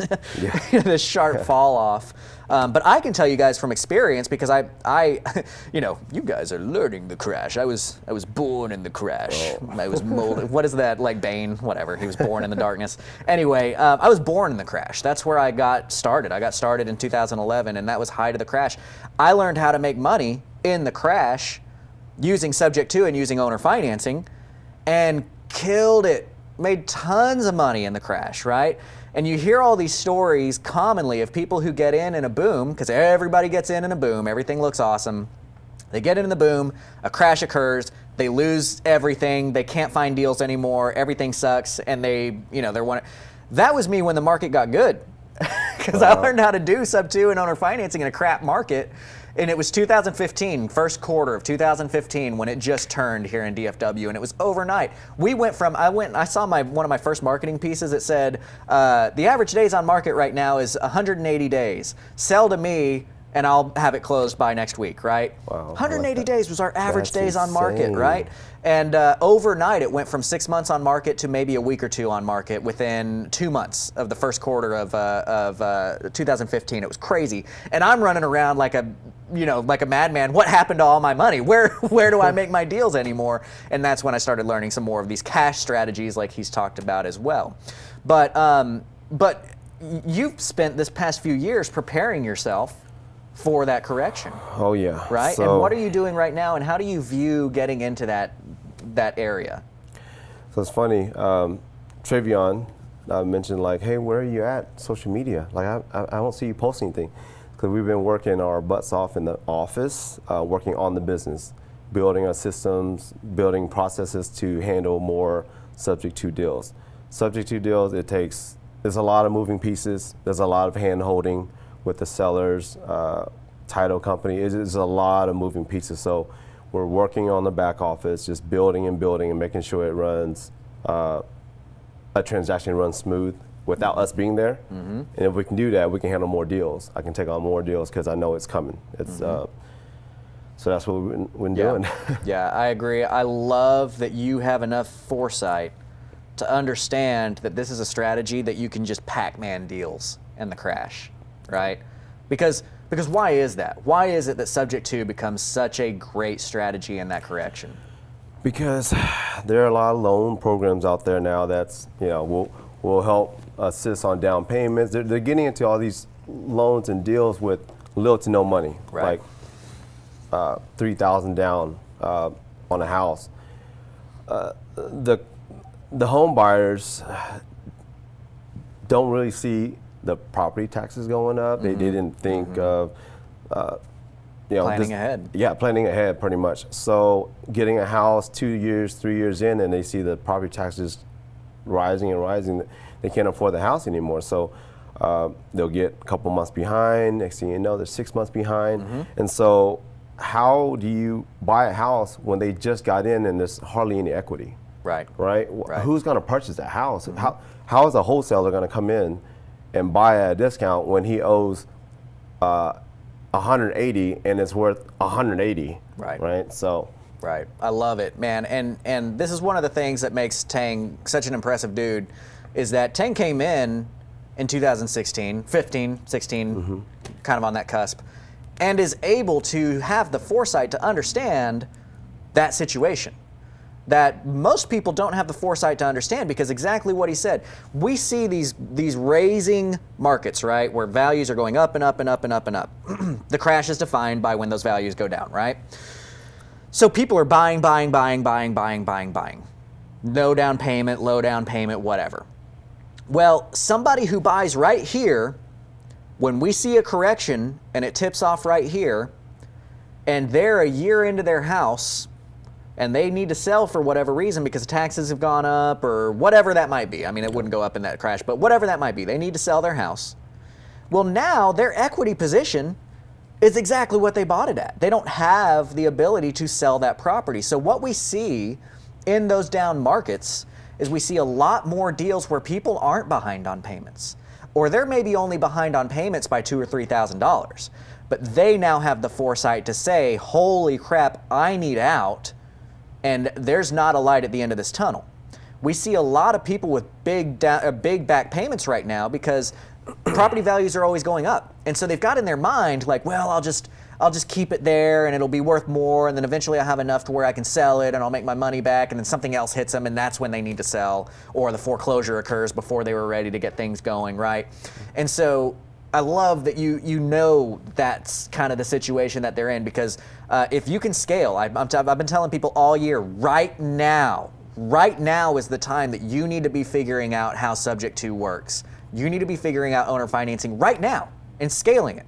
this sharp fall off. But I can tell you guys from experience, because I you guys are learning the crash. I was born in the crash. I was molded. What is that, like Bane? Whatever. He was born in the darkness. Anyway, I was born in the crash. That's where I got started. I got started in 2011, and that was height of the crash. I learned how to make money in the crash using subject to and using owner financing, and killed it. Made tons of money in the crash, right? And you hear all these stories commonly of people who get in a boom, because everybody gets in a boom, everything looks awesome. They get in the boom, a crash occurs, they lose everything, they can't find deals anymore, everything sucks, and they're one. That was me when the market got good, because I learned how to do sub 2 and owner financing in a crap market. And it was 2015, first quarter of 2015, when it just turned here in DFW, and it was overnight. I saw one of my first marketing pieces. It said, the average days on market right now is 180 days. Sell to me, and I'll have it closed by next week, right? Wow, 180 days was our average That's days on market, insane. right? And overnight, it went from 6 months on market to maybe a week or two on market within 2 months of the first quarter of 2015. It was crazy. And I'm running around like a madman. What happened to all my money? Where do I make my deals anymore? And that's when I started learning some more of these cash strategies like he's talked about as well. But you've spent this past few years preparing yourself for that correction. Oh yeah. Right? So, and what are you doing right now, and how do you view getting into that area? So it's funny. Travion mentioned like, hey, where are you at social media? Like I don't see you posting anything. Because we've been working our butts off in the office, working on the business, building our systems, building processes to handle more subject to deals. Subject to deals, there's a lot of moving pieces. There's a lot of hand holding with the sellers, title company. It's a lot of moving pieces. So we're working on the back office, just building and making sure it runs, a transaction runs smooth without us being there. Mm-hmm. And if we can do that, we can handle more deals. I can take on more deals because I know it's coming. It's so that's what we've been doing. Yeah, I agree. I love that you have enough foresight to understand that this is a strategy that you can just Pac-Man deals in the crash, right? Because why is that? Why is it that subject to becomes such a great strategy in that correction? Because there are a lot of loan programs out there now that's, will help assist on down payments. They're getting into all these loans and deals with little to no money, right. Like $3,000 down on a house. The home buyers don't really see the property taxes going up. Mm-hmm. They didn't think of planning ahead. Yeah, planning ahead pretty much. So getting a house 2 years, 3 years in, and they see the property taxes rising and rising, they can't afford the house anymore. So they'll get a couple months behind. Next thing you know, they're 6 months behind. Mm-hmm. And so how do you buy a house when they just got in and there's hardly any equity? Right. Who's going to purchase that house? Mm-hmm. How is a wholesaler going to come in and buy at a discount when he owes 180 and it's worth 180? Right. So. Right. I love it, man. And this is one of the things that makes Tang such an impressive dude, is that Tang came in 2016, 15, 16, kind of on that cusp, and is able to have the foresight to understand that situation that most people don't have the foresight to understand, because exactly what he said. We see these raising markets, right, where values are going up and up and up and up and up. The crash is defined by when those values go down, right? So people are buying. No down payment, low down payment, whatever. Well, somebody who buys right here, when we see a correction and it tips off right here, and they're a year into their house, and they need to sell for whatever reason because taxes have gone up or whatever that might be. I mean, it wouldn't go up in that crash, but whatever that might be, they need to sell their house. Well, now their equity position is exactly what they bought it at. They don't have the ability to sell that property. So what we see in those down markets is we see a lot more deals where people aren't behind on payments, or they're maybe only behind on payments by $2,000 or $3,000, but they now have the foresight to say, holy crap, I need out, and there's not a light at the end of this tunnel. We see a lot of people with big back payments right now because property values are always going up. And so they've got in their mind like, well, I'll just keep it there and it'll be worth more, and then eventually I'll have enough to where I can sell it and I'll make my money back, and then something else hits them and that's when they need to sell, or the foreclosure occurs before they were ready to get things going, right? And so I love that you know that's kind of the situation that they're in, because if you can scale, I've been telling people all year, right now is the time that you need to be figuring out how subject to works. You need to be figuring out owner financing right now and scaling it,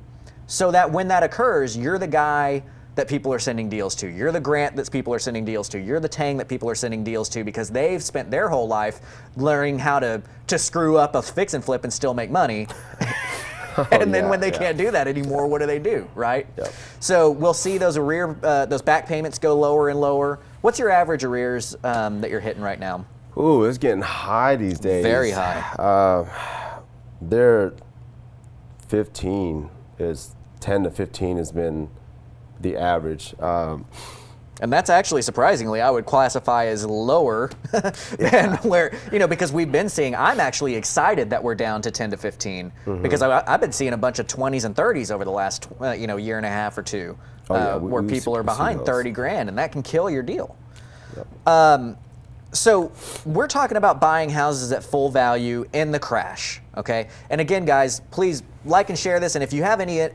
so that when that occurs, you're the guy that people are sending deals to. You're the Grant that people are sending deals to. You're the Tang that people are sending deals to, because they've spent their whole life learning how to screw up a fix and flip and still make money. And then when they can't do that anymore, what do? Right? Yep. So we'll see those those back payments go lower and lower. What's your average arrears that you're hitting right now? Ooh, it's getting high these days. Very high. They're 15 is 10 to 15 has been the average. And that's actually, surprisingly, I would classify as lower than where, because we've been seeing, I'm actually excited that we're down to 10 to 15, because I've been seeing a bunch of 20s and 30s over the last, year and a half or two, where people are behind 30 grand, and that can kill your deal. Yep. So we're talking about buying houses at full value in the crash, Okay, and again, guys, please like and share this. And if you have any,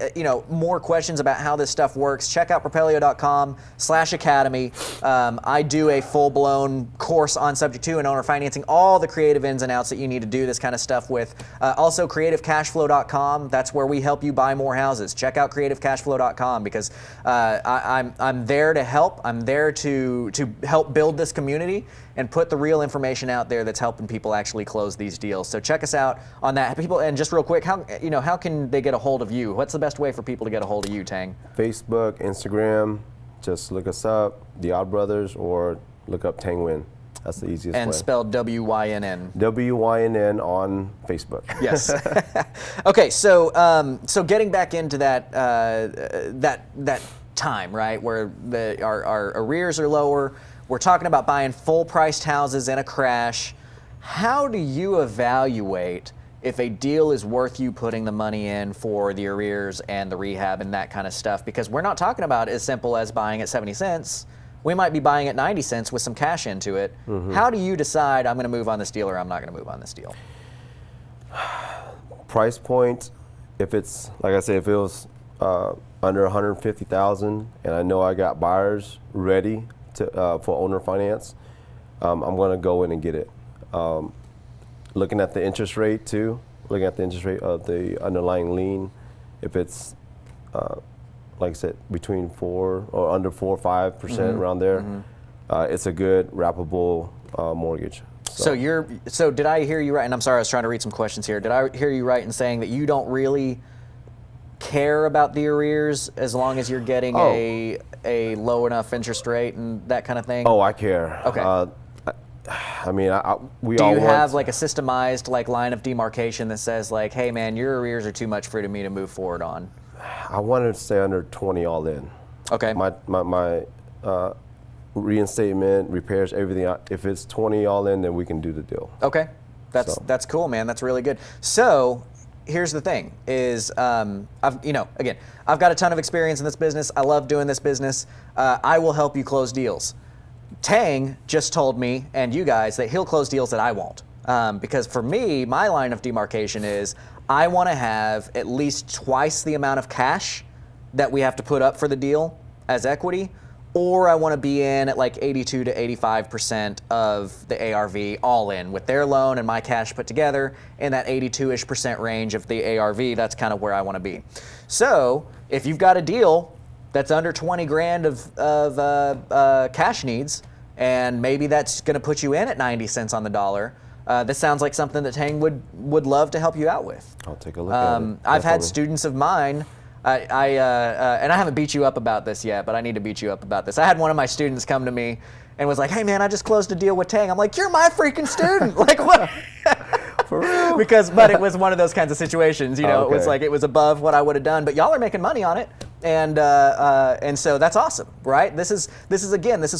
more questions about how this stuff works, check out Propelio.com/academy. I do a full-blown course on Subject 2 and owner financing, all the creative ins and outs that you need to do this kind of stuff with. Also, CreativeCashFlow.com. That's where we help you buy more houses. Check out CreativeCashFlow.com because I'm there to help. I'm there to help build this community and put the real information out there that's helping people actually close these deals. So check us out on that. People, and just real quick, how can they get a hold of you? What's the best way for people to get a hold of you, Tang? Facebook, Instagram, just look us up, The Odd Brothers, or look up Tang Wynn. That's the easiest way. And spelled W-Y-N-N. W-Y-N-N on Facebook. Yes. Okay, so getting back into that time, right, where our arrears are lower, we're talking about buying full-priced houses in a crash. How do you evaluate if a deal is worth you putting the money in for the arrears and the rehab and that kind of stuff? Because we're not talking about as simple as buying at 70 cents. We might be buying at 90 cents with some cash into it. Mm-hmm. How do you decide I'm going to move on this deal or I'm not going to move on this deal? Price point, if it's, like I said, if it was under $150,000 and I know I got buyers ready for owner finance, I'm going to go in and get it. Looking at the interest rate too, looking at the interest rate of the underlying lien, if it's like I said, between 4 or under 4 or 5%, mm-hmm. around there, mm-hmm. It's a good wrappable mortgage. So did I hear you right? And I'm sorry, I was trying to read some questions here. Did I hear you right in saying that you don't really care about the arrears as long as you're getting a low enough interest rate and that kind of thing? Oh, I care. Okay. We do all you want, have like a systemized like line of demarcation that says like, hey man, your arrears are too much for me to move forward on? I wanted to stay under 20 all in. Okay. My reinstatement, repairs, everything. If it's 20 all in, then we can do the deal. Okay. That's cool, man. That's really good. So here's the thing is, I've got a ton of experience in this business. I love doing this business. I will help you close deals. Tang just told me and you guys that he'll close deals that I won't. Because for me, my line of demarcation is I want to have at least twice the amount of cash that we have to put up for the deal as equity, or I want to be in at like 82 to 85% of the ARV all in with their loan and my cash put together in that 82-ish% range of the ARV. That's kind of where I want to be. So if you've got a deal that's under 20 grand of cash needs, and maybe that's going to put you in at 90 cents on the dollar, this sounds like something that Tang would love to help you out with. I'll take a look at it. I've had students of mine, and I haven't beat you up about this yet, but I need to beat you up about this. I had one of my students come to me and was like, hey man, I just closed a deal with Tang. I'm like, you're my freaking student. Like what? For real? But it was one of those kinds of situations, Okay. It was like, it was above what I would have done, but y'all are making money on it. And so that's awesome, right? This is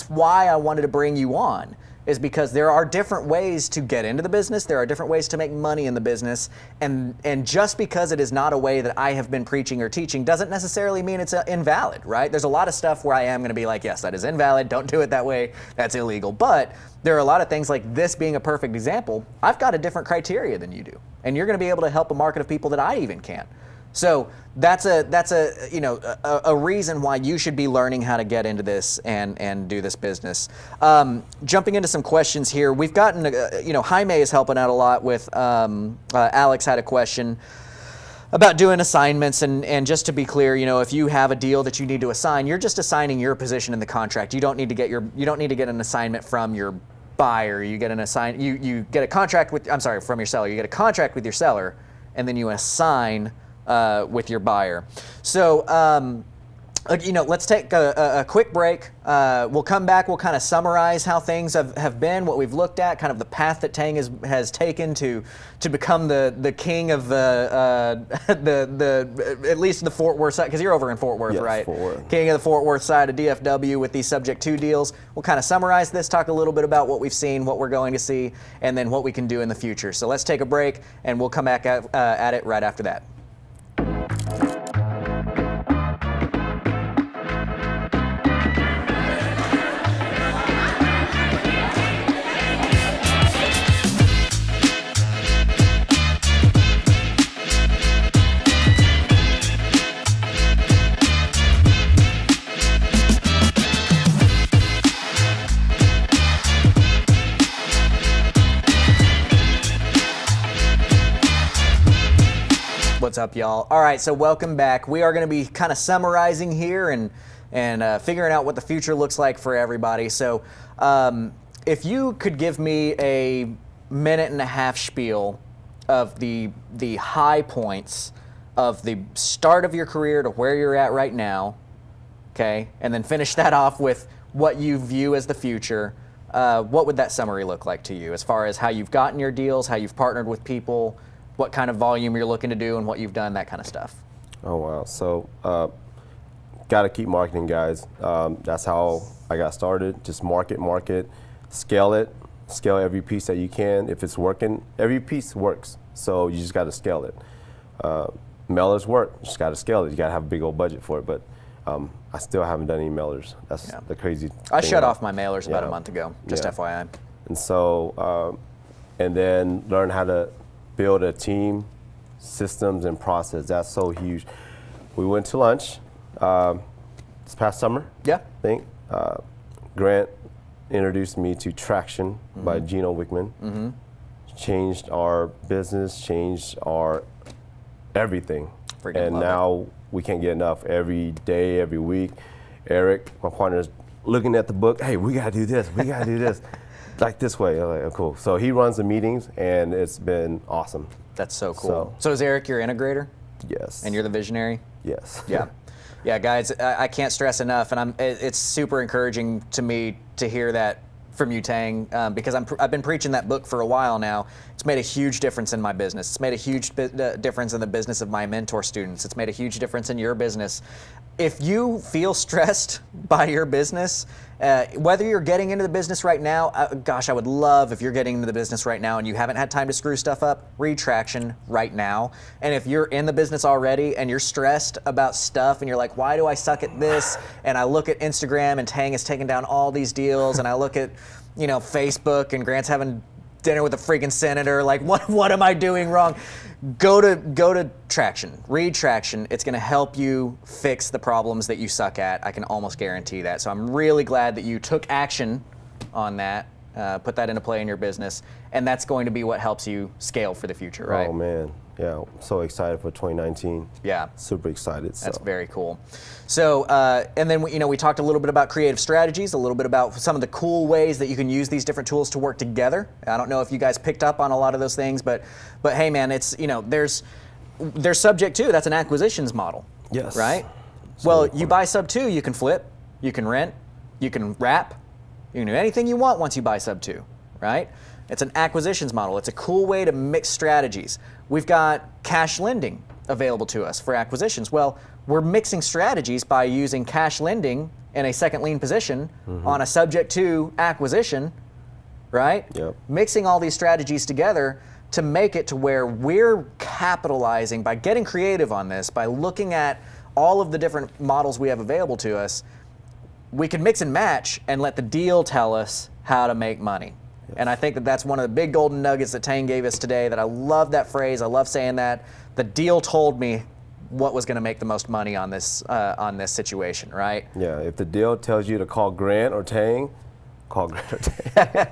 why I wanted to bring you on, is because there are different ways to get into the business. There are different ways to make money in the business. And just because it is not a way that I have been preaching or teaching doesn't necessarily mean it's invalid, right? There's a lot of stuff where I am going to be like, yes, that is invalid. Don't do it that way. That's illegal. But there are a lot of things like this being a perfect example. I've got a different criteria than you do. And you're going to be able to help a market of people that I even can't. So that's a reason why you should be learning how to get into this and do this business. Jumping into some questions here, we've gotten Jaime is helping out a lot with. Alex had a question about doing assignments, and just to be clear, if you have a deal that you need to assign, you're just assigning your position in the contract. You don't need to get an assignment from your buyer. You get you get a contract with from your seller. You get a contract with your seller, and then you assign with your buyer. So, let's take a quick break. We'll come back. We'll kind of summarize how things have been, what we've looked at, kind of the path that Tang has taken to become the king of the at least the Fort Worth side, because you're over in Fort Worth, yes, right? Fort Worth. King of the Fort Worth side of DFW with these Subject 2 deals. We'll kind of summarize this, talk a little bit about what we've seen, what we're going to see, and then what we can do in the future. So let's take a break, and we'll come back at it right after that. what's up, y'all? All right, so welcome back. We are going to be kind of summarizing here and figuring out what the future looks like for everybody. So if you could give me a minute and a half spiel of the high points of the start of your career to where you're at right now, okay, and then finish that off with what you view as the future, what would that summary look like to you as far as how you've gotten your deals, how you've partnered with people, what kind of volume you're looking to do, and what you've done, that kind of stuff? Oh, wow. So, got to keep marketing, guys. That's how I got started. Just market, scale it, scale every piece that you can. If it's working, every piece works. So you just got to scale it. Mailers work, you just got to scale it. You got to have a big old budget for it. But I still haven't done any mailers. That's the crazy thing. I shut off my mailers about a month ago, just FYI. And so, and then learn how to build a team, systems, and process. That's so huge. We went to lunch this past summer, I think. Grant introduced me to Traction by Gino Wickman. Changed our business, changed our everything. And now we can't get enough. Every day, every week, Eric, my partner, is looking at the book. Hey, we gotta do this. We gotta do this, like this way. I'm like, oh, cool. So he runs the meetings, and it's been awesome. That's so cool. So is Eric your integrator? Yes. And you're the visionary? Yes. Yeah. Yeah, guys, I can't stress enough, and it's super encouraging to me to hear that from you, Tang, because I've been preaching that book for a while now. It's made a huge difference in my business. It's made a huge difference in the business of my mentor students. It's made a huge difference in your business. If you feel stressed by your business, whether you're getting into the business right now, gosh, I would love if you're getting into the business right now and you haven't had time to screw stuff up, read Traction right now. And if you're in the business already and you're stressed about stuff and you're like, why do I suck at this? And I look at Instagram and Tang has taken down all these deals, and I look at, Facebook and Grant's having dinner with a freaking senator, like what am I doing wrong? Go to Traction, read Traction. It's gonna help you fix the problems that you suck at. I can almost guarantee that. So I'm really glad that you took action on that, put that into play in your business, and that's going to be what helps you scale for the future, right? Oh man, yeah, I'm so excited for 2019. Yeah. Super excited. That's very cool. So, and then we talked a little bit about creative strategies, a little bit about some of the cool ways that you can use these different tools to work together. I don't know if you guys picked up on a lot of those things, but hey man, it's, there's subject to, that's an acquisitions model. Yes. Right? Well, you buy sub 2, you can flip, you can rent, you can wrap, you can do anything you want once you buy sub 2, right? It's an acquisitions model. It's a cool way to mix strategies. We've got cash lending available to us for acquisitions. Well, we're mixing strategies by using cash lending in a second lien position on a subject to acquisition, right? Yep. Mixing all these strategies together to make it to where we're capitalizing by getting creative on this, by looking at all of the different models we have available to us. We can mix and match and let the deal tell us how to make money. And I think that that's one of the big golden nuggets that Tang gave us today, that I love that phrase. I love saying that. The deal told me what was going to make the most money on this situation, right? Yeah, if the deal tells you to call Grant or Tang, call Grant or Tang.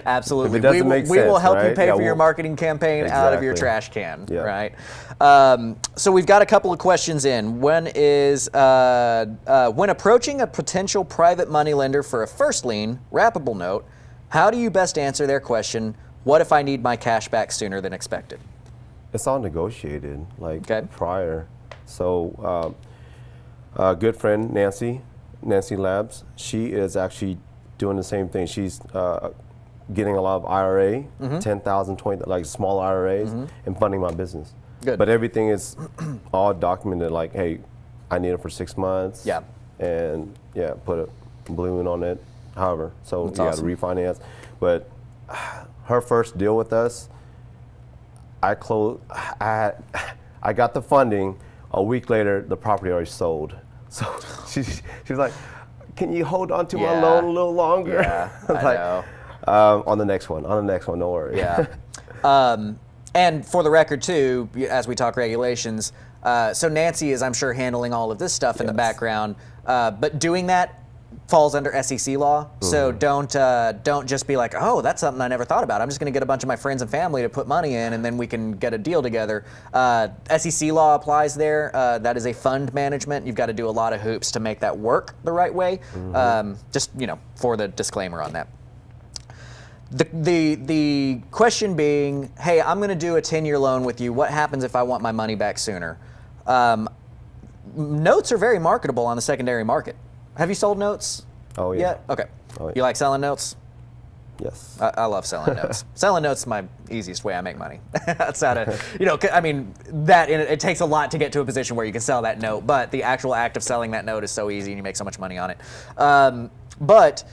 Absolutely. If it doesn't make sense, we will help you right? pay for your marketing campaign out of your Exactly. trash can, Yeah. right? So we've got a couple of questions in. One is, when approaching a potential private money lender for a first lien, wrappable note, how do you best answer their question, what if I need my cash back sooner than expected? It's all negotiated, like Okay. prior. So, a good friend, Nancy Labs, she is actually doing the same thing. She's getting a lot of IRA, 10,000, 20, like small IRAs, and funding my business. Good. But everything is all documented, like, hey, I need it for 6 months. Yeah. And yeah, put a balloon on it, however. So That's you awesome. got to refinance. But her first deal with us, I got the funding. A week later, the property already sold. So she's like, "Can you hold on to my loan a little longer?" Yeah, I was I know. On the next one, don't worry. Yeah. And for the record, too, as we talk regulations, so Nancy is, I'm sure, handling all of this stuff in the Yes. background, but doing that falls under SEC law. So don't just be like, oh, that's something I never thought about. I'm just going to get a bunch of my friends and family to put money in, and then we can get a deal together. SEC law applies there. That is a fund management. You've got to do a lot of hoops to make that work the right way. Just for the disclaimer on that. The question being, hey, I'm going to do a 10-year loan with you. What happens if I want my money back sooner? Notes are very marketable on the secondary market. Have you sold notes? Oh, yeah. Yet? Okay. Oh, yeah. You like selling notes? Yes. I love selling notes. Selling notes is my easiest way I make money. Outside of, I mean, it takes a lot to get to a position where you can sell that note, but the actual act of selling that note is so easy and you make so much money on it. But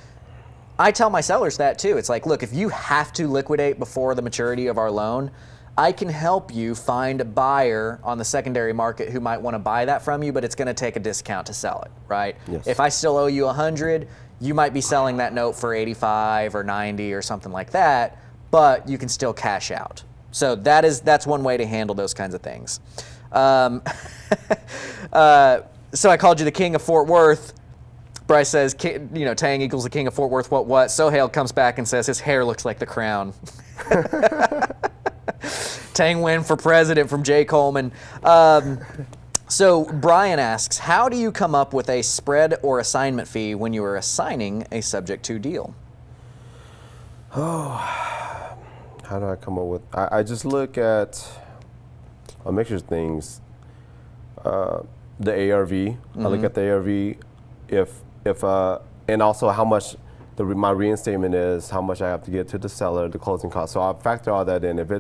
I tell my sellers that too. It's like, look, if you have to liquidate before the maturity of our loan, I can help you find a buyer on the secondary market who might want to buy that from you, but it's going to take a discount to sell it, right? Yes. If I still owe you 100, you might be selling that note for 85 or 90 or something like that, but you can still cash out. So that's one way to handle those kinds of things. So I called you the king of Fort Worth. Bryce says, Tang equals the king of Fort Worth, what? Sohail comes back and says his hair looks like the crown. Tang win for president from Jay Coleman. So Brian asks, how do you come up with a spread or assignment fee when you are assigning a subject to deal? Oh, how do I come up with? I just look at a mixture of things. The ARV. I look at the ARV. If and also how much my reinstatement is, how much I have to get to the seller, the closing cost. So I'll factor all that in. If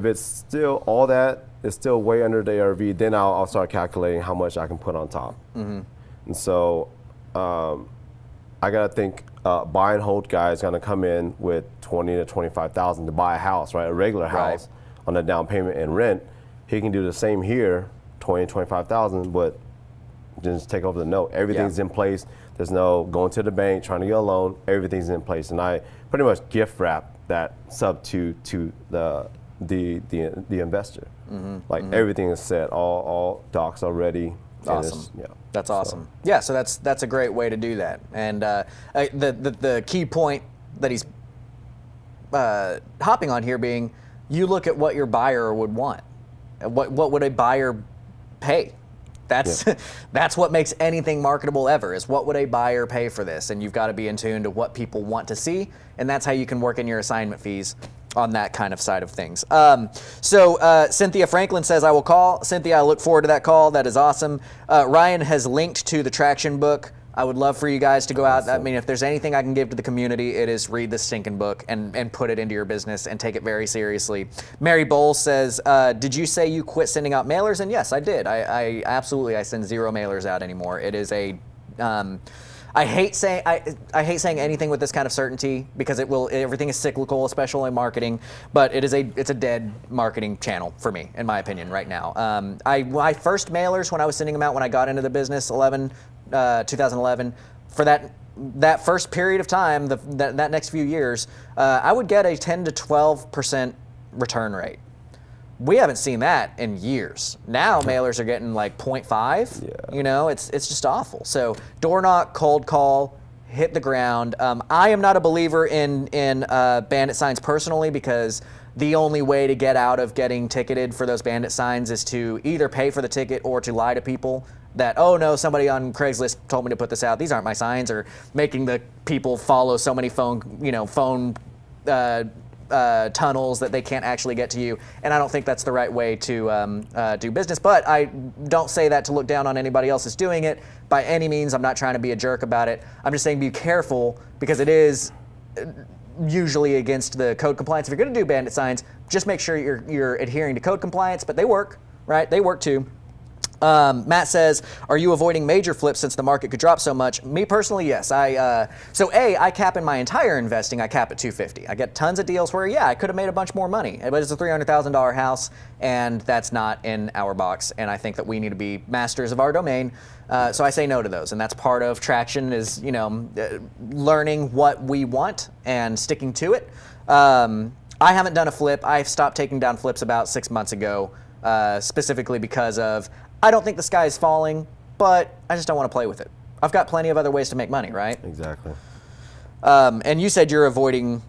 it's still all that is still way under the ARV, then I'll start calculating how much I can put on top. And so I gotta think buy and hold guy is gonna come in with 20 to 25,000 to buy a house, right? A regular house on a down payment and rent. He can do the same here, 20 to 25,000, but just take over the note. Everything's in place. There's no going to the bank, trying to get a loan. Everything's in place. And I pretty much gift wrap that sub to the investor. Like everything is set, all docs are ready. Awesome. That's awesome. Yeah, so that's a great way to do that. And the key point that he's hopping on here being, you look at what your buyer would want. What would a buyer pay? That's what makes anything marketable ever, is what would a buyer pay for this? And you've got to be in tune to what people want to see, and that's how you can work in your assignment fees on that kind of side of things. So Cynthia Franklin says, I will call. Cynthia, I look forward to that call. That is awesome. Ryan has linked to the Traction book. I would love for you guys to go out. I mean, if there's anything I can give to the community, it is read this stinking book and put it into your business and take it very seriously. Mary Bowles says, did you say you quit sending out mailers? And yes, I did. I absolutely, I send 0 mailers out anymore. It is a, I hate saying anything with this kind of certainty because everything is cyclical, especially in marketing, but it's a dead marketing channel for me, in my opinion, right now. My first mailers, when I was sending them out when I got into the business, 2011, for that first period of time, that next few years, I would get a 10 to 12% return rate. We haven't seen that in years. Now mailers are getting like 0.5. It's just awful. So door knock, cold call, hit the ground. I am not a believer in bandit signs personally, because the only way to get out of getting ticketed for those bandit signs is to either pay for the ticket or to lie to people that, oh no, somebody on Craigslist told me to put this out. These aren't my signs, or making the people follow so many phone tunnels that they can't actually get to you. And I don't think that's the right way to do business. But I don't say that to look down on anybody else that's doing it. By any means, I'm not trying to be a jerk about it. I'm just saying be careful, because it is usually against the code compliance. If you're going to do bandit signs, just make sure you're adhering to code compliance. But they work, right? They work too. Matt says, are you avoiding major flips since the market could drop so much? Me personally, yes. I cap in my entire investing, I cap at 250. I get tons of deals where, I could have made a bunch more money, but it's a $300,000 house, and that's not in our box. And I think that we need to be masters of our domain. So I say no to those, and that's part of Traction is, learning what we want and sticking to it. I haven't done a flip. I've stopped taking down flips about 6 months ago, specifically because of, I don't think the sky is falling, but I just don't want to play with it. I've got plenty of other ways to make money, right? Exactly. And you said you're avoiding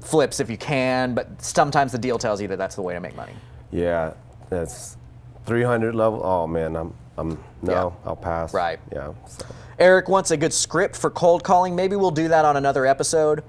flips if you can, but sometimes the deal tells you that that's the way to make money. Yeah, that's 300 level. Oh man, I'll pass. Right. Yeah. So. Eric wants a good script for cold calling. Maybe we'll do that on another episode.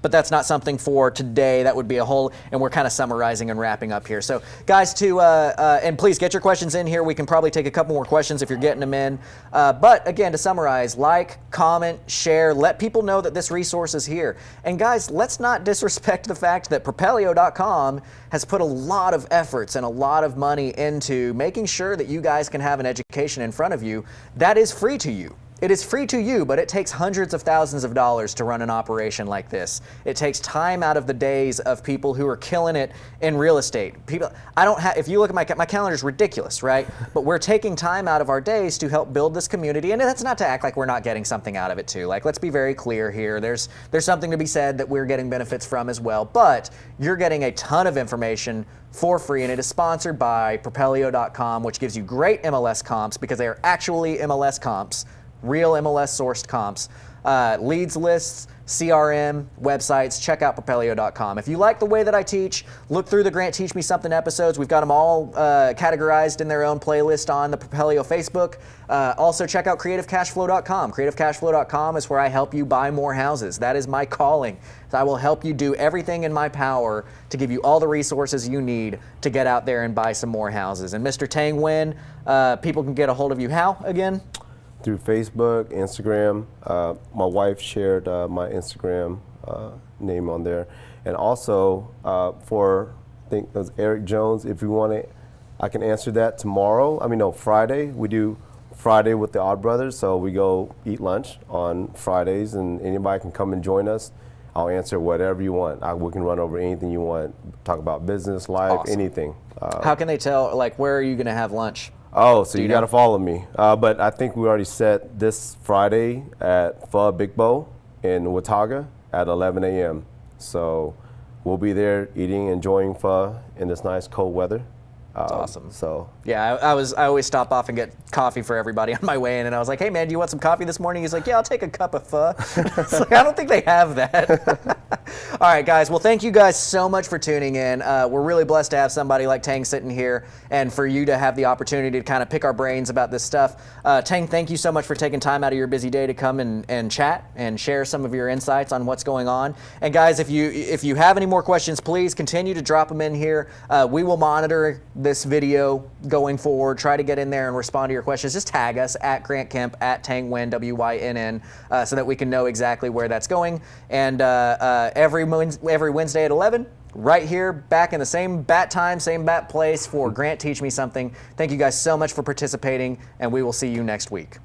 But that's not something for today. That would be a whole, and we're kind of summarizing and wrapping up here. So guys, and please get your questions in here. We can probably take a couple more questions if you're getting them in. But again, to summarize, like, comment, share, let people know that this resource is here. And guys, let's not disrespect the fact that Propelio.com has put a lot of efforts and a lot of money into making sure that you guys can have an education in front of you that is free to you. It is free to you, but it takes hundreds of thousands of dollars to run an operation like this. It takes time out of the days of people who are killing it in real estate. If you look at my calendar is ridiculous, right? But we're taking time out of our days to help build this community, and that's not to act like we're not getting something out of it too. Like, let's be very clear here. There's something to be said that we're getting benefits from as well, but you're getting a ton of information for free, and it is sponsored by Propelio.com, which gives you great MLS comps because they are actually MLS comps. Real MLS sourced comps, leads lists, CRM, websites. Check out Propelio.com. If you like the way that I teach, look through the Grant Teach Me Something episodes. We've got them all categorized in their own playlist on the Propelio Facebook. Also, check out CreativeCashFlow.com. CreativeCashFlow.com is where I help you buy more houses. That is my calling. I will help you do everything in my power to give you all the resources you need to get out there and buy some more houses. And Mr. Tang Nguyen, people can get a hold of you how again? Through Facebook, Instagram. My wife shared my Instagram name on there. And also for, I think it was Eric Jones, if you want it, I can answer that tomorrow. Friday. We do Friday with the Odd Brothers, so we go eat lunch on Fridays, and anybody can come and join us. I'll answer whatever you want. We can run over anything you want, talk about business, life, Awesome. anything. How can they tell, like, where are you going to have lunch? Oh, so you got to follow me. But I think we already set this Friday at Pho Big Bow in Watauga at 11 a.m. So we'll be there eating, enjoying pho in this nice cold weather. That's awesome. So yeah, I always stop off and get coffee for everybody on my way in, and I was like, hey man, do you want some coffee this morning? He's like, yeah, I'll take a cup of pho. It's like, I don't think they have that. All right, guys. Well, thank you guys so much for tuning in. We're really blessed to have somebody like Tang sitting here, and for you to have the opportunity to kind of pick our brains about this stuff. Tang, thank you so much for taking time out of your busy day to come and chat and share some of your insights on what's going on. And guys, if you have any more questions, please continue to drop them in here. We will monitor this video going forward. Try to get in there and respond to your questions. Just tag us at Grant Kemp, at Tang Nguyen, WYNN, so that we can know exactly where that's going. And every Wednesday at 11, right here, back in the same bat time, same bat place for Grant Teach Me Something. Thank you guys so much for participating, and we will see you next week.